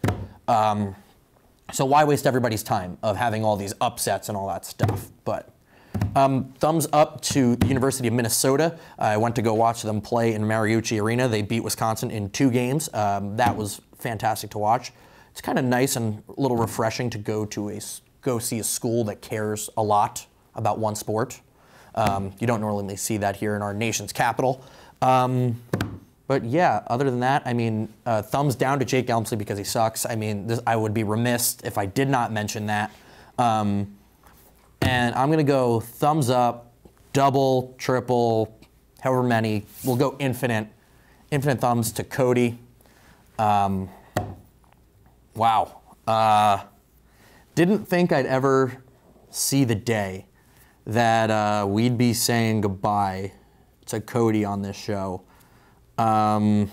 So why waste everybody's time of having all these upsets and all that stuff? But thumbs up to the University of Minnesota. I went to go watch them play in Mariucci Arena. They beat Wisconsin in 2 games. That was fantastic to watch. It's kind of nice and a little refreshing to go see a school that cares a lot about one sport. You don't normally see that here in our nation's capital. But yeah, other than that, I mean, thumbs down to Jake Elmsley because he sucks. I mean, I would be remiss if I did not mention that. And I'm going to go thumbs up, double, triple, however many. We'll go infinite thumbs to Cody. Wow. Didn't think I'd ever see the day that we'd be saying goodbye to Cody on this show. I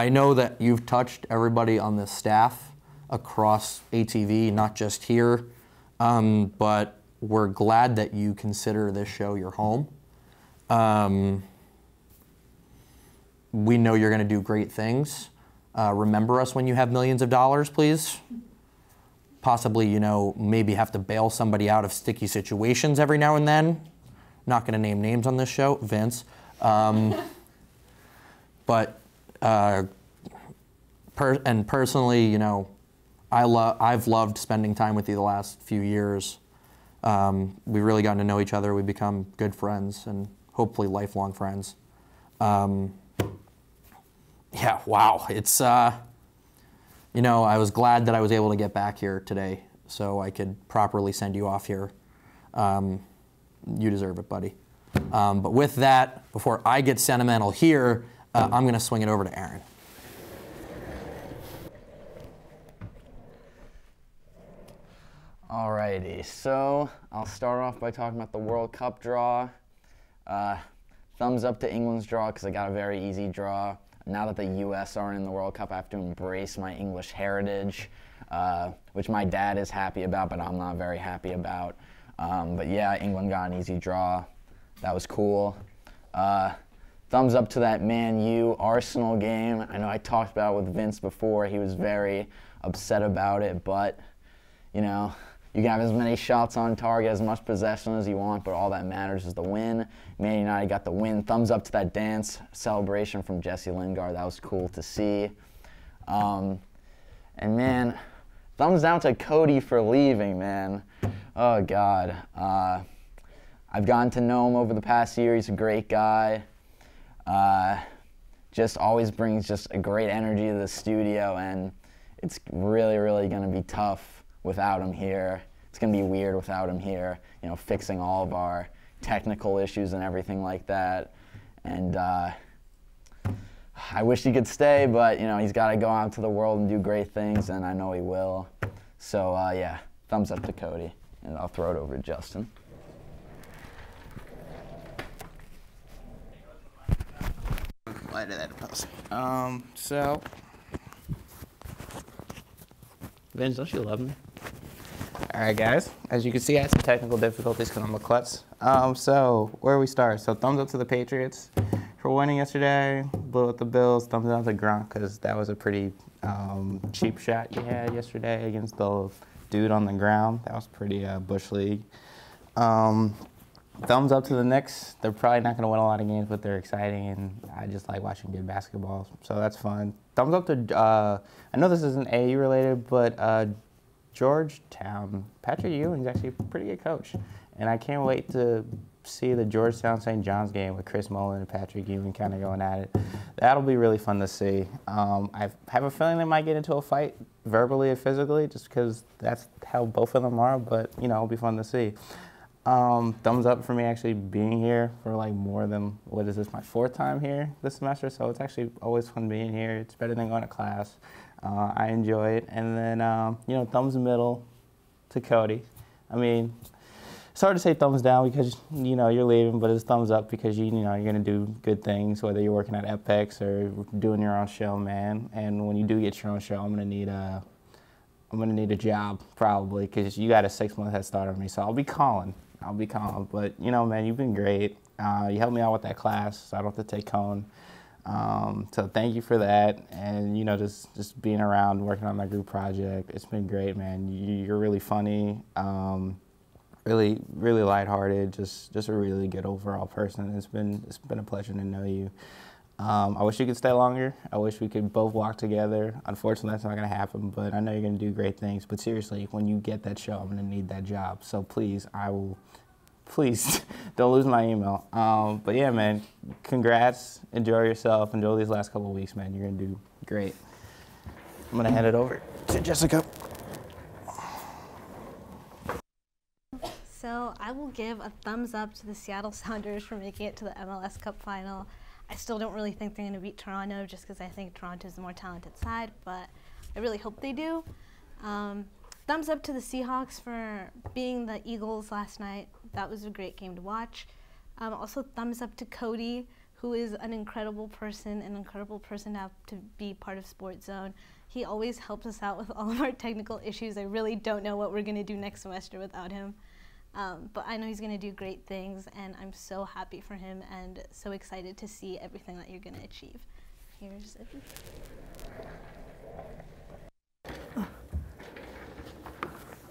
know that you've touched everybody on this staff across ATV, not just here, but we're glad that you consider this show your home. We know you're going to do great things. Remember us when you have millions of dollars, please. Possibly, you know, maybe have to bail somebody out of sticky situations every now and then. Not going to name names on this show, Vince. But personally, you know, I've loved spending time with you the last few years. We've really gotten to know each other. We've become good friends and hopefully lifelong friends. Yeah, wow. It's, you know, I was glad that I was able to get back here today so I could properly send you off here. You deserve it, buddy. But with that, before I get sentimental here, I'm going to swing it over to Aaron. Alrighty, so I'll start off by talking about the World Cup draw. Thumbs up to England's draw because I got a very easy draw. Now that the U.S. aren't in the World Cup, I have to embrace my English heritage, which my dad is happy about, but I'm not very happy about. But yeah, England got an easy draw. That was cool. Thumbs up to that Man U Arsenal game. I know I talked about it with Vince before. He was very upset about it, but, you know, you can have as many shots on target, as much possession as you want, but all that matters is the win. Man United got the win. Thumbs up to that dance celebration from Jesse Lingard. That was cool to see. And man, thumbs down to Cody for leaving, man. Oh, God. I've gotten to know him over the past year. He's a great guy. Just always brings just a great energy to the studio, and it's really, really going to be tough without him here. It's going to be weird without him here, you know, fixing all of our technical issues and everything like that. And I wish he could stay, but, you know, he's got to go out to the world and do great things, and I know he will. So, yeah, thumbs up to Cody, and I'll throw it over to Justin. Why did that post? So, Vince, don't you love me? All right, guys. As you can see, I had some technical difficulties because I'm a klutz. So, where do we start? So, thumbs up to the Patriots for winning yesterday. Blew up the Bills. Thumbs down to Gronk because that was a pretty cheap shot you had yesterday against the dude on the ground. That was pretty Bush League. Thumbs up to the Knicks. They're probably not going to win a lot of games, but they're exciting, and I just like watching good basketball, so that's fun. Thumbs up to, I know this isn't AU related, but Georgetown. Patrick Ewing's actually a pretty good coach, and I can't wait to see the Georgetown St. John's game with Chris Mullin and Patrick Ewing kind of going at it. That'll be really fun to see. I have a feeling they might get into a fight verbally or physically, just because that's how both of them are, but, you know, it'll be fun to see. Thumbs up for me actually being here for like more than, what is this, my 4th time here this semester, so it's actually always fun being here. It's better than going to class. I enjoy it. And then, you know, thumbs middle to Cody. I mean, it's hard to say thumbs down because, you know, you're leaving, but it's thumbs up because, you know, you're going to do good things, whether you're working at Epex or doing your own show, man. And when you do get your own show, I'm going to need a job probably because you got a 6-month head start on me, so I'll be calling. But, you know, man, you've been great. You helped me out with that class, so I don't have to take Cone. So thank you for that. And, you know, just being around, working on my group project, it's been great, man. You're really funny, really, really lighthearted, just a really good overall person. It's been a pleasure to know you. I wish you could stay longer. I wish we could both walk together. Unfortunately, that's not going to happen, but I know you're going to do great things. But seriously, when you get that show, I'm going to need that job. So please, please don't lose my email. But yeah, man, congrats. Enjoy yourself. Enjoy these last couple of weeks, man. You're going to do great. I'm going to hand it over to Jessica. So I will give a thumbs up to the Seattle Sounders for making it to the MLS Cup final. I still don't really think they're going to beat Toronto just because I think Toronto's the more talented side, but I really hope they do. Thumbs up to the Seahawks for beating the Eagles last night. That was a great game to watch. Also, thumbs up to Cody, who is an incredible person to have to be part of SportsZone. He always helps us out with all of our technical issues. I really don't know what we're going to do next semester without him. But I know he's going to do great things, and I'm so happy for him and so excited to see everything that you're going to achieve. Here's it.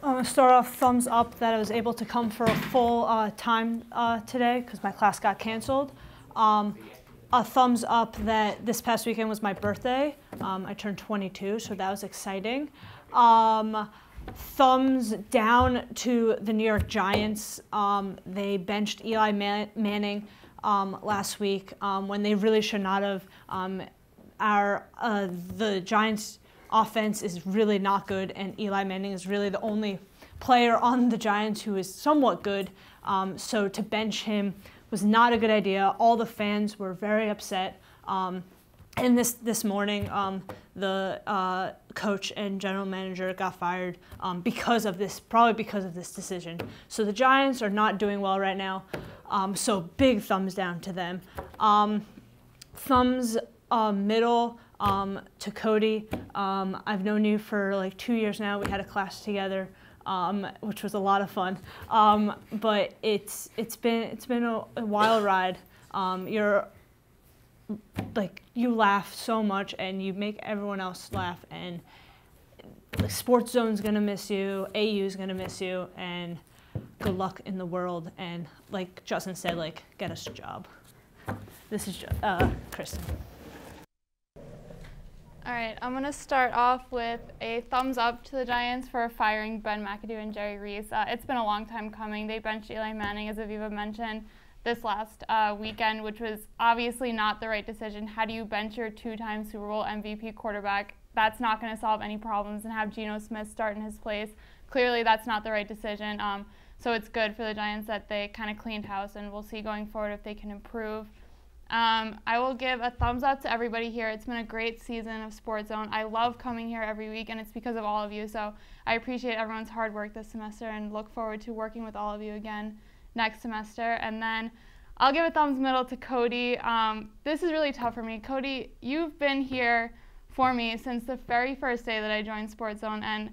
I'm going to start off thumbs up that I was able to come for a full time today because my class got canceled. A thumbs up that this past weekend was my birthday. I turned 22, so that was exciting. Thumbs down to the New York Giants. They benched Eli Manning last week when they really should not have. The Giants' offense is really not good, and Eli Manning is really the only player on the Giants who is somewhat good. So to bench him was not a good idea. All the fans were very upset. And this morning, the coach and general manager got fired because of this, probably because of this decision. So the Giants are not doing well right now. So big thumbs down to them. Thumbs middle to Cody. I've known you for like 2 years now. We had a class together, which was a lot of fun. But it's been a wild ride. You laugh so much and you make everyone else laugh, and SportsZone's gonna miss you, AU's gonna miss you, and good luck in the world, and like Justin said, like, get us a job. This is Kristen. All right, I'm going to start off with a thumbs up to the Giants for firing Ben McAdoo and Jerry Reese. It's been a long time coming. They benched Eli Manning, as Aviva mentioned, this last weekend, which was obviously not the right decision. How do you bench your two-time Super Bowl MVP quarterback? That's not going to solve any problems, and have Geno Smith start in his place. Clearly, that's not the right decision. So it's good for the Giants that they kind of cleaned house, and we'll see going forward if they can improve. I will give a thumbs up to everybody here. It's been a great season of SportsZone. I love coming here every week, and it's because of all of you. So I appreciate everyone's hard work this semester and look forward to working with all of you again next semester. And then I'll give a thumbs middle to Cody. This is really tough for me. Cody, you've been here for me since the very first day that I joined SportsZone, and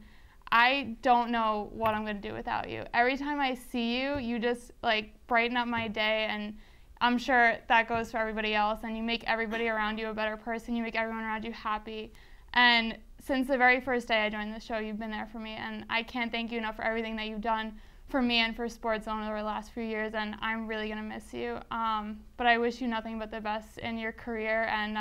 I don't know what I'm going to do without you. Every time I see you, you just like brighten up my day, and I'm sure that goes for everybody else, and you make everybody around you a better person. You make everyone around you happy. And since the very first day I joined the show, you've been there for me, and I can't thank you enough for everything that you've done for me and for SportsZone over the last few years, and I'm really going to miss you. But I wish you nothing but the best in your career, and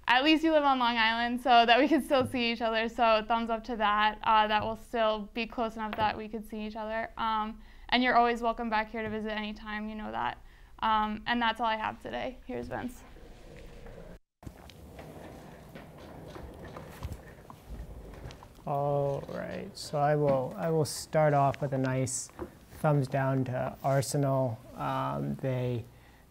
at least you live on Long Island so that we can still see each other, so thumbs up to that. That will still be close enough that we could see each other. And you're always welcome back here to visit anytime, you know that. And that's all I have today. Here's Vince. All right, so I will start off with a nice thumbs down to Arsenal. They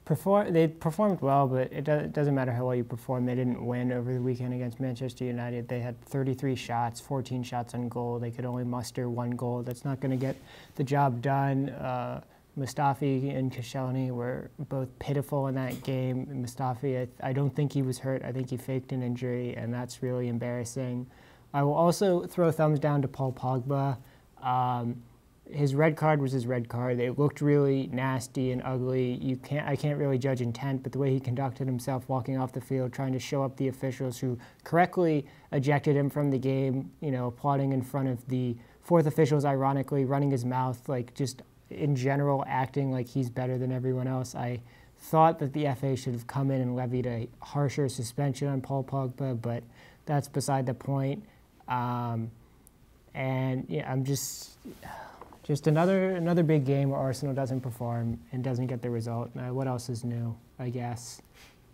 performed well, but it doesn't matter how well you perform. They didn't win over the weekend against Manchester United. They had 33 shots, 14 shots on goal. They could only muster 1 goal. That's not going to get the job done. Mustafi and Koscielny were both pitiful in that game. Mustafi, I don't think he was hurt. I think he faked an injury, and that's really embarrassing. I will also throw a thumbs down to Paul Pogba. His red card was his red card. It looked really nasty and ugly. I can't really judge intent, but the way he conducted himself walking off the field, trying to show up the officials who correctly ejected him from the game, applauding in front of the 4th officials, ironically, running his mouth, like just in general acting like he's better than everyone else. I thought that the FA should have come in and levied a harsher suspension on Paul Pogba, but that's beside the point. And yeah, I'm just another big game where Arsenal doesn't perform and doesn't get the result. What else is new, I guess?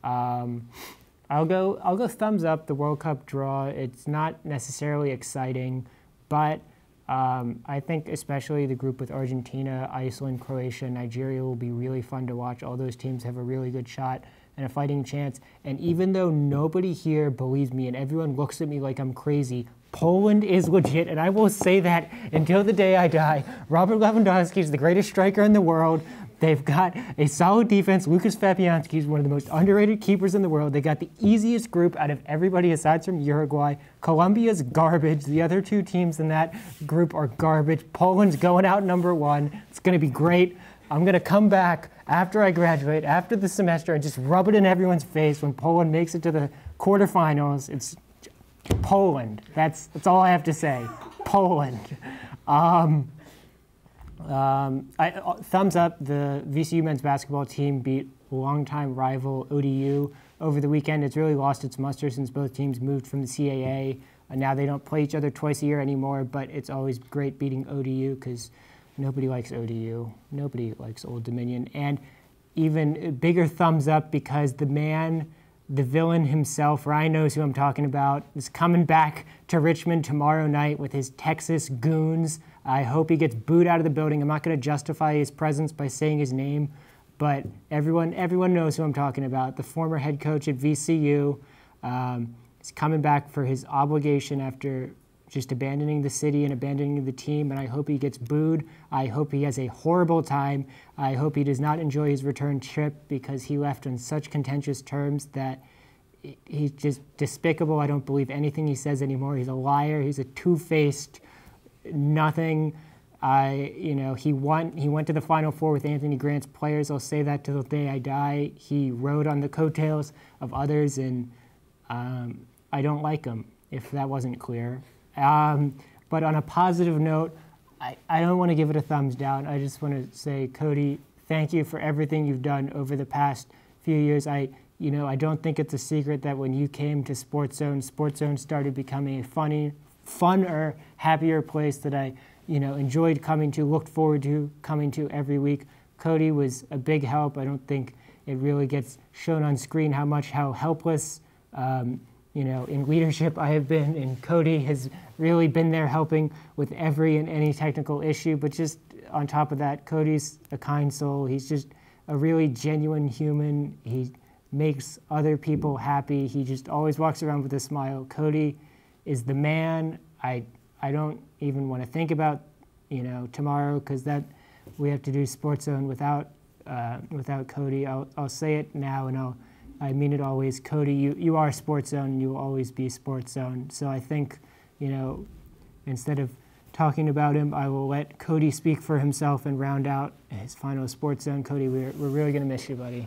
I'll go thumbs up the World Cup draw. It's not necessarily exciting, but I think especially the group with Argentina, Iceland, Croatia, Nigeria will be really fun to watch. All those teams have a really good shot and a fighting chance. And even though nobody here believes me and everyone looks at me like I'm crazy, Poland is legit, and I will say that until the day I die. Robert Lewandowski is the greatest striker in the world. They've got a solid defense. Lucas Fabianski is one of the most underrated keepers in the world. They got the easiest group out of everybody aside from Uruguay. Colombia's garbage. The other 2 teams in that group are garbage. Poland's going out #1. It's going to be great. I'm going to come back after I graduate, after the semester, and just rub it in everyone's face when Poland makes it to the quarterfinals. It's Poland. That's all I have to say. Poland. Thumbs up. The VCU men's basketball team beat longtime rival ODU over the weekend. It's really lost its muster since both teams moved from the CAA. And now they don't play each other twice a year anymore, but it's always great beating ODU because nobody likes ODU. Nobody likes Old Dominion. And even bigger thumbs up because the villain himself, Ryan knows who I'm talking about, is coming back to Richmond tomorrow night with his Texas goons. I hope he gets booed out of the building. I'm not going to justify his presence by saying his name, but everyone knows who I'm talking about. The former head coach at VCU is coming back for his obligation after just abandoning the city and abandoning the team, and I hope he gets booed. I hope he has a horrible time. I hope he does not enjoy his return trip because he left on such contentious terms that he's just despicable. I don't believe anything he says anymore. He's a liar. He's a two-faced nothing. He went to the Final Four with Anthony Grant's players. I'll say that till the day I die. He rode on the coattails of others, and I don't like him, if that wasn't clear. But on a positive note, I don't want to give it a thumbs down. I just want to say, Cody, thank you for everything you've done over the past few years. you know, I don't think it's a secret that when you came to SportsZone started becoming a funner, happier place that I, you know, enjoyed coming to, looked forward to coming to every week. Cody was a big help. I don't think it really gets shown on screen how helpless, you know, in leadership I have been, and Cody has really been there helping with every and any technical issue. But just on top of that, Cody's a kind soul. He's just a really genuine human. He makes other people happy. He just always walks around with a smile. Cody is the man. I don't even want to think about, you know, tomorrow, because that we have to do SportsZone without Cody. I'll say it now, and I mean it always. Cody, you are SportsZone, and you will always be SportsZone. So I think, you know, instead of talking about him, I will let Cody speak for himself and round out his final SportsZone. Cody, we're really going to miss you, buddy.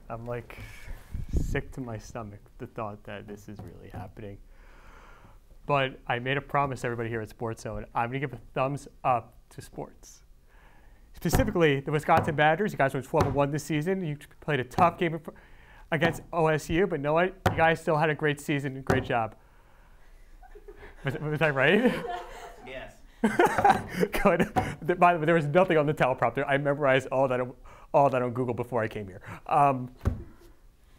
I'm like sick to my stomach, the thought that this is really happening. But I made a promise to everybody here at SportsZone. I'm going to give a thumbs up to sports. Specifically, the Wisconsin Badgers. You guys went 12-1 this season. You played a tough game against OSU, but you know what? You guys still had a great season and great job. Was I right? Yes. Good. By the way, there was nothing on the teleprompter. I memorized all that on Google before I came here.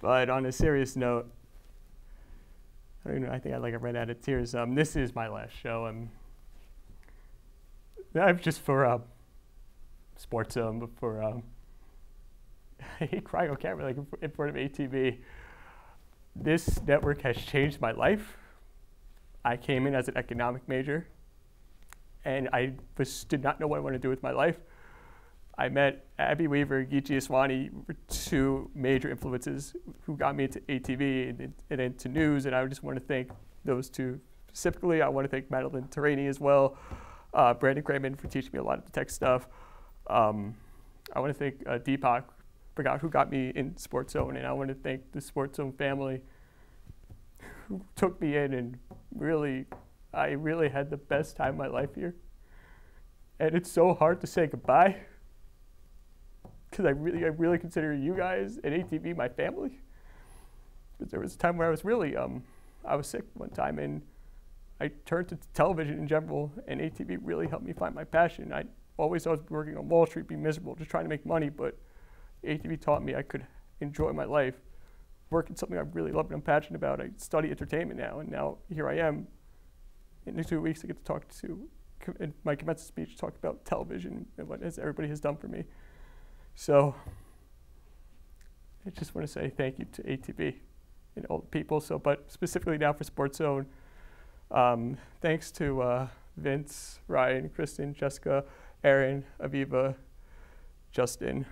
But on a serious note, I don't even know, I think I ran out of tears. This is my last show. I'm just for SportsZone, but for I hate crying on camera, like in front of ATV. This network has changed my life. I came in as an economic major, and I did not know what I wanted to do with my life. I met Abby Weaver, Geechee Aswani, were two major influences who got me into ATV and into news, and I just want to thank those two specifically. I want to thank Madeline Terani as well, Brandon Grayman for teaching me a lot of the tech stuff. I want to thank Deepak, who got me in SportsZone, and I want to thank the SportsZone family who took me in, and I really had the best time of my life here. And it's so hard to say goodbye, because I really consider you guys and ATV my family. Because there was a time where I was really, I was sick one time, and I turned to television in general, and ATV really helped me find my passion. I was working on Wall Street, being miserable, just trying to make money, but ATV taught me I could enjoy my life, work in something I really love and I'm passionate about. I study entertainment now, and now here I am. In 2 weeks, I get to talk to, in my commencement speech, talk about television and what everybody has done for me. So I just want to say thank you to ATV and all the people. But specifically now for SportsZone, thanks to Vince, Ryan, Kristen, Jessica, Aaron, Aviva, Justin.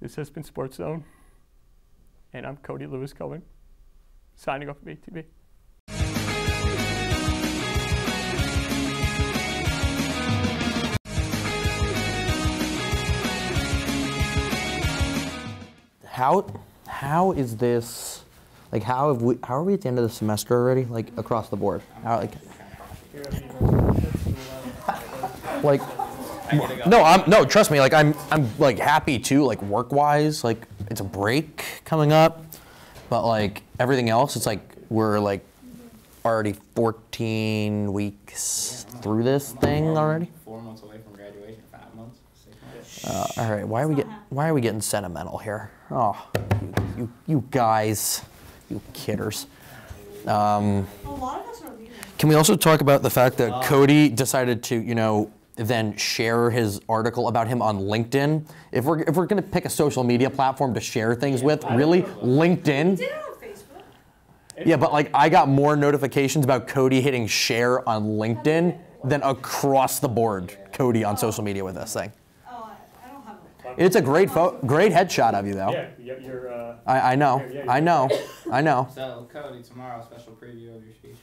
This has been SportsZone, and I'm Cody Lewis Cohen, signing off of ATV. How is this, like, how are we at the end of the semester already, like, across the board? No, trust me, like, I'm like happy too, like, work-wise, like, it's a break coming up, but like everything else, it's like we're like already 14 weeks through this thing already. 4 months away from graduation, 5 months, 6 months. All right, why are we getting sentimental here? Oh, you guys, you kidders. Can we also talk about the fact that Cody decided to, then share his article about him on LinkedIn? If we're gonna pick a social media platform to share things with, really, LinkedIn? Did it on Facebook? Yeah, but like I got more notifications about Cody hitting share on LinkedIn than across the board Cody on social media with this thing. Oh, I don't have it. It's a great headshot of you though. Yeah, you're. I know. So, Cody, tomorrow, special preview of your speech.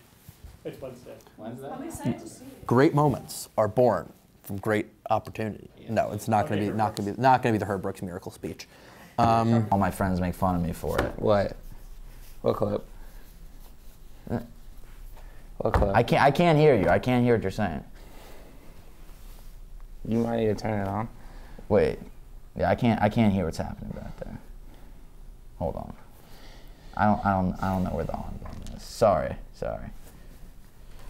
It's Wednesday. I'm excited to see it. Great moments are born from great opportunity. No, it's not going to be the Herb Brooks miracle speech. All my friends make fun of me for it. What? What clip? What clip? I can't hear you. I can't hear what you're saying. You might need to turn it on. Wait. Yeah, I can't hear what's happening back there. Hold on. I don't know where the on button is. Sorry.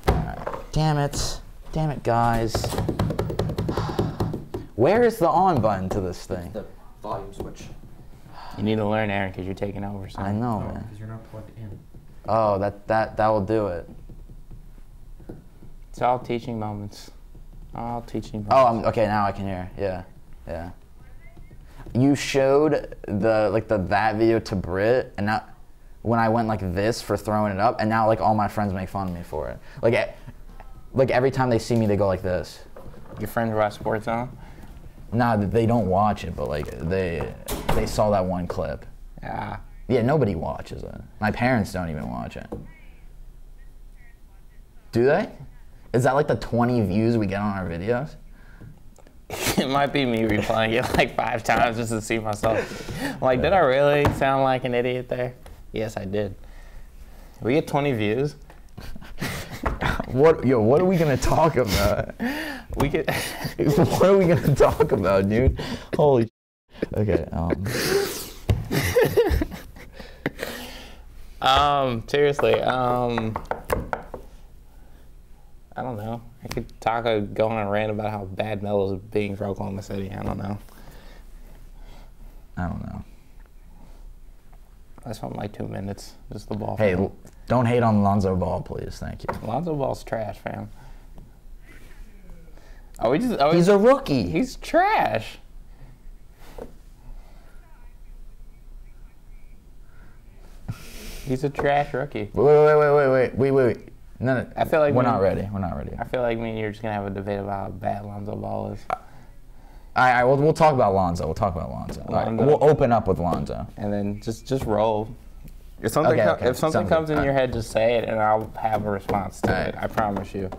Alright. Damn it, guys. Where is the on button to this thing? The volume switch. You need to learn, Aaron, because you're taking over. So. I know, man. Because you're not plugged in. Oh, that will do it. It's all teaching moments. All teaching moments. Oh, okay. Now I can hear. Yeah. You showed that video to Britt, and now when I went like this for throwing it up, and now like all my friends make fun of me for it. Like every time they see me, they go like this. Your friends watch SportsZone? Nah, they don't watch it, but like they saw that one clip. Yeah. Yeah, nobody watches it. My parents don't even watch it. Do they? Is that like the 20 views we get on our videos? It might be me replaying it like 5 times just to see myself. Like, did I really sound like an idiot there? Yes, I did. We get 20 views. What are we gonna talk about? We get. What are we gonna talk about, dude? Holy. Okay. Seriously. I don't know. I could go on a rant about how bad Melo's being for Oklahoma City. I don't know. That's from like 2 minutes. Just the ball. Hey, don't hate on Lonzo Ball, please. Thank you. Lonzo Ball's trash, fam. He's a rookie. He's trash. He's a trash rookie. Wait. No. I feel like we're not ready. I feel like me and you're just gonna have a debate about how bad Lonzo Ball is. All right, we'll talk about Lonzo. All right, we'll open up with Lonzo. And then just roll. If something comes in your head, just say it, and I'll have a response to it. I promise you.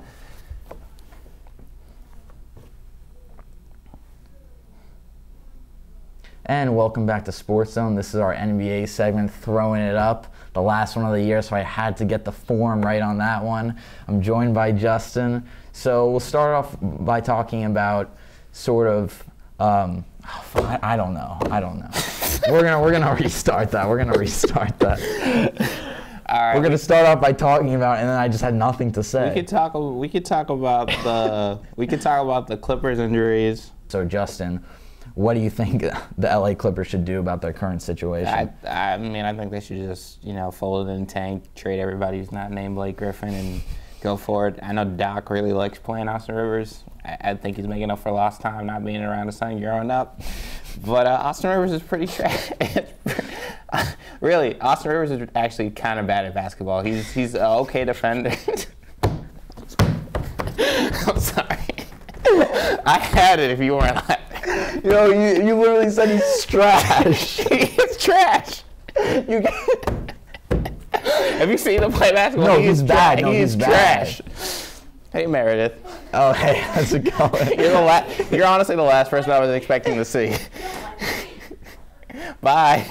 And welcome back to SportsZone. This is our NBA segment, throwing it up. The last one of the year, so I had to get the form right on that one. I'm joined by Justin. So we'll start off by talking about sort of, I don't know. We're gonna restart that. All right. We're gonna start off by talking about, and then I just had nothing to say. We could talk about the Clippers injuries. So Justin, what do you think the LA Clippers should do about their current situation? I mean, I think they should just, fold it in the tank, trade everybody who's not named Blake Griffin, and go for it. I know Doc really likes playing Austin Rivers. I think he's making up for lost time not being around his son growing up. But Austin Rivers is pretty trash. Really, Austin Rivers is actually kind of bad at basketball. He's an okay defender. I'm sorry. I had it if you weren't laughing. You literally said he's trash. He's trash. Have you seen him play basketball? No, he's bad. No, he's trash. Hey, Meredith. Oh, hey, how's it going? You're honestly the last person I was expecting to see. Bye.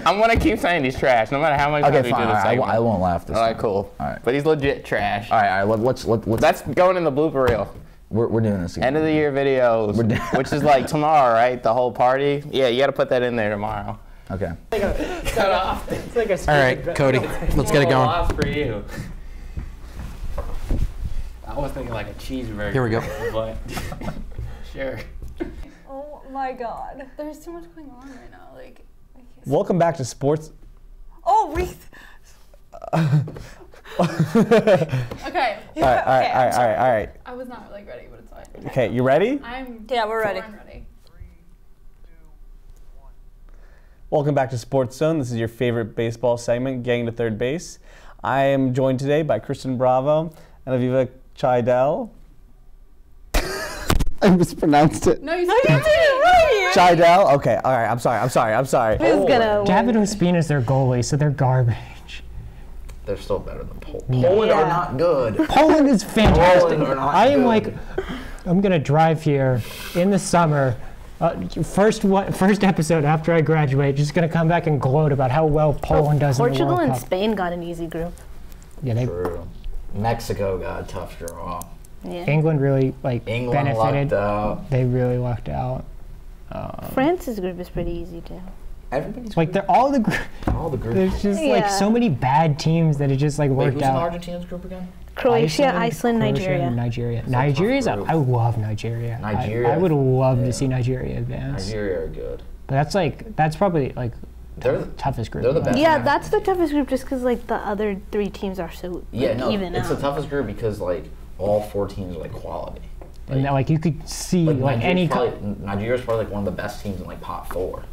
I'm gonna keep saying he's trash, no matter how many times we do this segment. I won't laugh this time. All right, cool. All right. But he's legit trash. All right. Let's. That's going in the blooper reel. We're doing this again. End of the year videos, which is like tomorrow, right? The whole party. Yeah, you got to put that in there tomorrow. Okay. Cut off. It's like a All right, Cody, let's get it going. Loss for you. I was thinking like a cheeseburger. Here we go. But sure. Oh my God. There's too much going on right now. Like, I can't. Welcome back to Sports. Oh, we. Okay. All right. I was not like ready, but it's fine. Okay, you ready? Yeah, we're ready. I'm ready. Welcome back to SportsZone. This is your favorite baseball segment, Getting to Third Base. I am joined today by Kristen Bravo and Aviva Chidel. I mispronounced it. No, you didn't. Chidel? Okay, all right, I'm sorry. Who's gonna win? David Ospina is their goalie, so they're garbage. They're still better than Poland. Yeah. Poland are not good. Poland is fantastic. Poland are not I am good. like, I'm gonna drive here in the summer. First episode after I graduate, just gonna come back and gloat about how well Poland does in the Portugal World and Cup. Spain got an easy group. Yeah, they. True. Mexico got a tough draw. Yeah. England really England benefited. lucked out. They really lucked out. France's group is pretty easy too. Everybody's Like they're all the all the groups. there's just like so many bad teams that it just like Wait, worked who's in out. Argentina's group again? Croatia, Iceland, Croatia, Nigeria. and Nigeria. a Nigeria's. tough group. I love Nigeria. Nigeria, I would love yeah. to see Nigeria advance. Nigeria are good. But that's probably like They're the- toughest group. they're the best. Yeah, that's the toughest group just because like the other 3 teams are so Yeah, no, even it's out. the toughest group because like all 4 teams are like quality. And like you could see like Nigeria's probably like one of the best teams in like pot 4.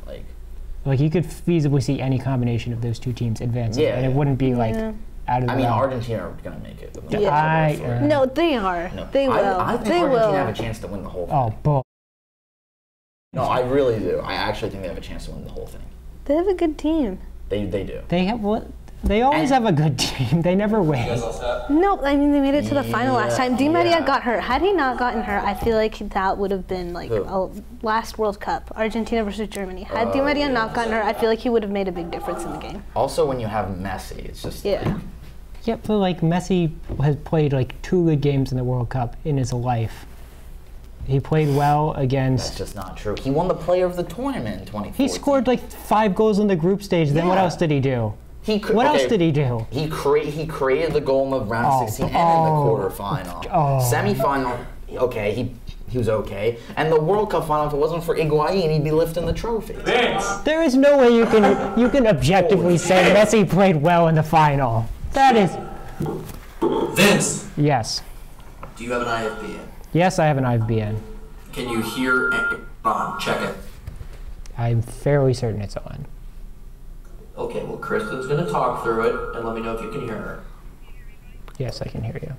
Like you could feasibly see any combination of those 2 teams advancing, Yeah, and it wouldn't be like out of the I mean, realm. Argentina are gonna make it. Yeah. No, they are. No, They will. I think they Argentina will. have a chance to win the whole thing. Oh, bull. No, I really do. I actually think they have a chance to win the whole thing. They have a good team. They do. They have what? They always have a good team. They never win. No, I mean they made it to the final last time. Di Maria yeah. got hurt. Had he not gotten hurt, I feel like that would have been like Who? a last World Cup, Argentina versus Germany. Had Di Maria not gotten hurt, I feel like he would have made a big difference in the game. Also, when you have Messi, it's just Yeah. Yeah, but like Messi has played like 2 good games in the World Cup in his life. He played well that's against. just not true. He won the player of the tournament in 2014. He scored like 5 goals in the group stage. Then what Yeah. else did he do? What else did he do? He created the goal in the round of 16 and in the quarterfinal. Semifinal, okay, he was okay. And the World Cup final, if it wasn't for Higuain, he'd be lifting the trophy. There is no way you can objectively say Messi played well in the final. That is. Vince, Yes. do you have an IFBN? Yes, I have an IFBN. Can you hear on? Check it. I'm fairly certain it's on. Okay, well, Kristen's going to talk through it and let me know if you can hear her. Yes, I can hear you.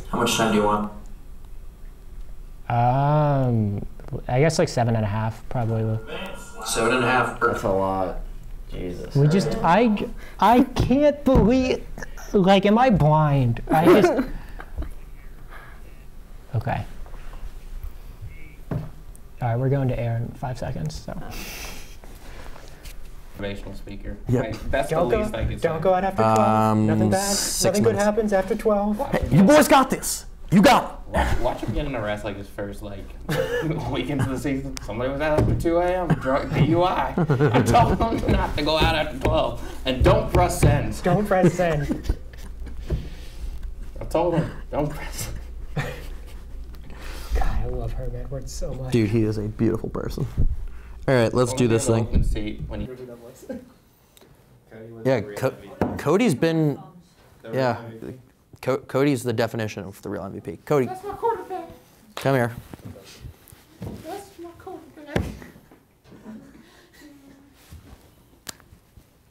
How much time do you want? I guess like 7.5 probably. 7.5. That's a lot. Jesus. We just I can't believe. Like, am I blind? I just. Okay. All right, we're going to air in 5 seconds. So. Motivational speaker. Yep. Like, that's the least I could say. Don't go out after 12. Nothing bad. 6 Nothing good minutes. happens after 12. Hey, you boys got this. You got it. Watch him get in a rest like his first week into the season. Somebody was out after 2 a.m. drunk DUI. I told him not to go out after 12 and don't press send. Don't press send. I told him don't press. God, I love Herm Edwards so much. Dude, he is a beautiful person. All right, let's do this thing. Open seat when he, Yeah, Cody's been. Yeah, Cody's the definition of the real MVP. Cody, That's my quarterback. come here. That's my quarterback.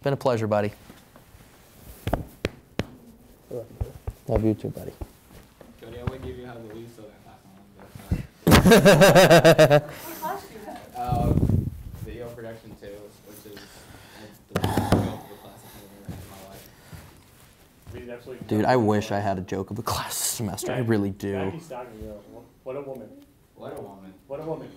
Been a pleasure, buddy. Love you too, buddy. Cody, I would give you how the lead so that video production too, which is the best joke of the class I've ever had in my life. Dude, I wish I had a joke of the class this semester. I really do. What a woman. What a woman. What a woman.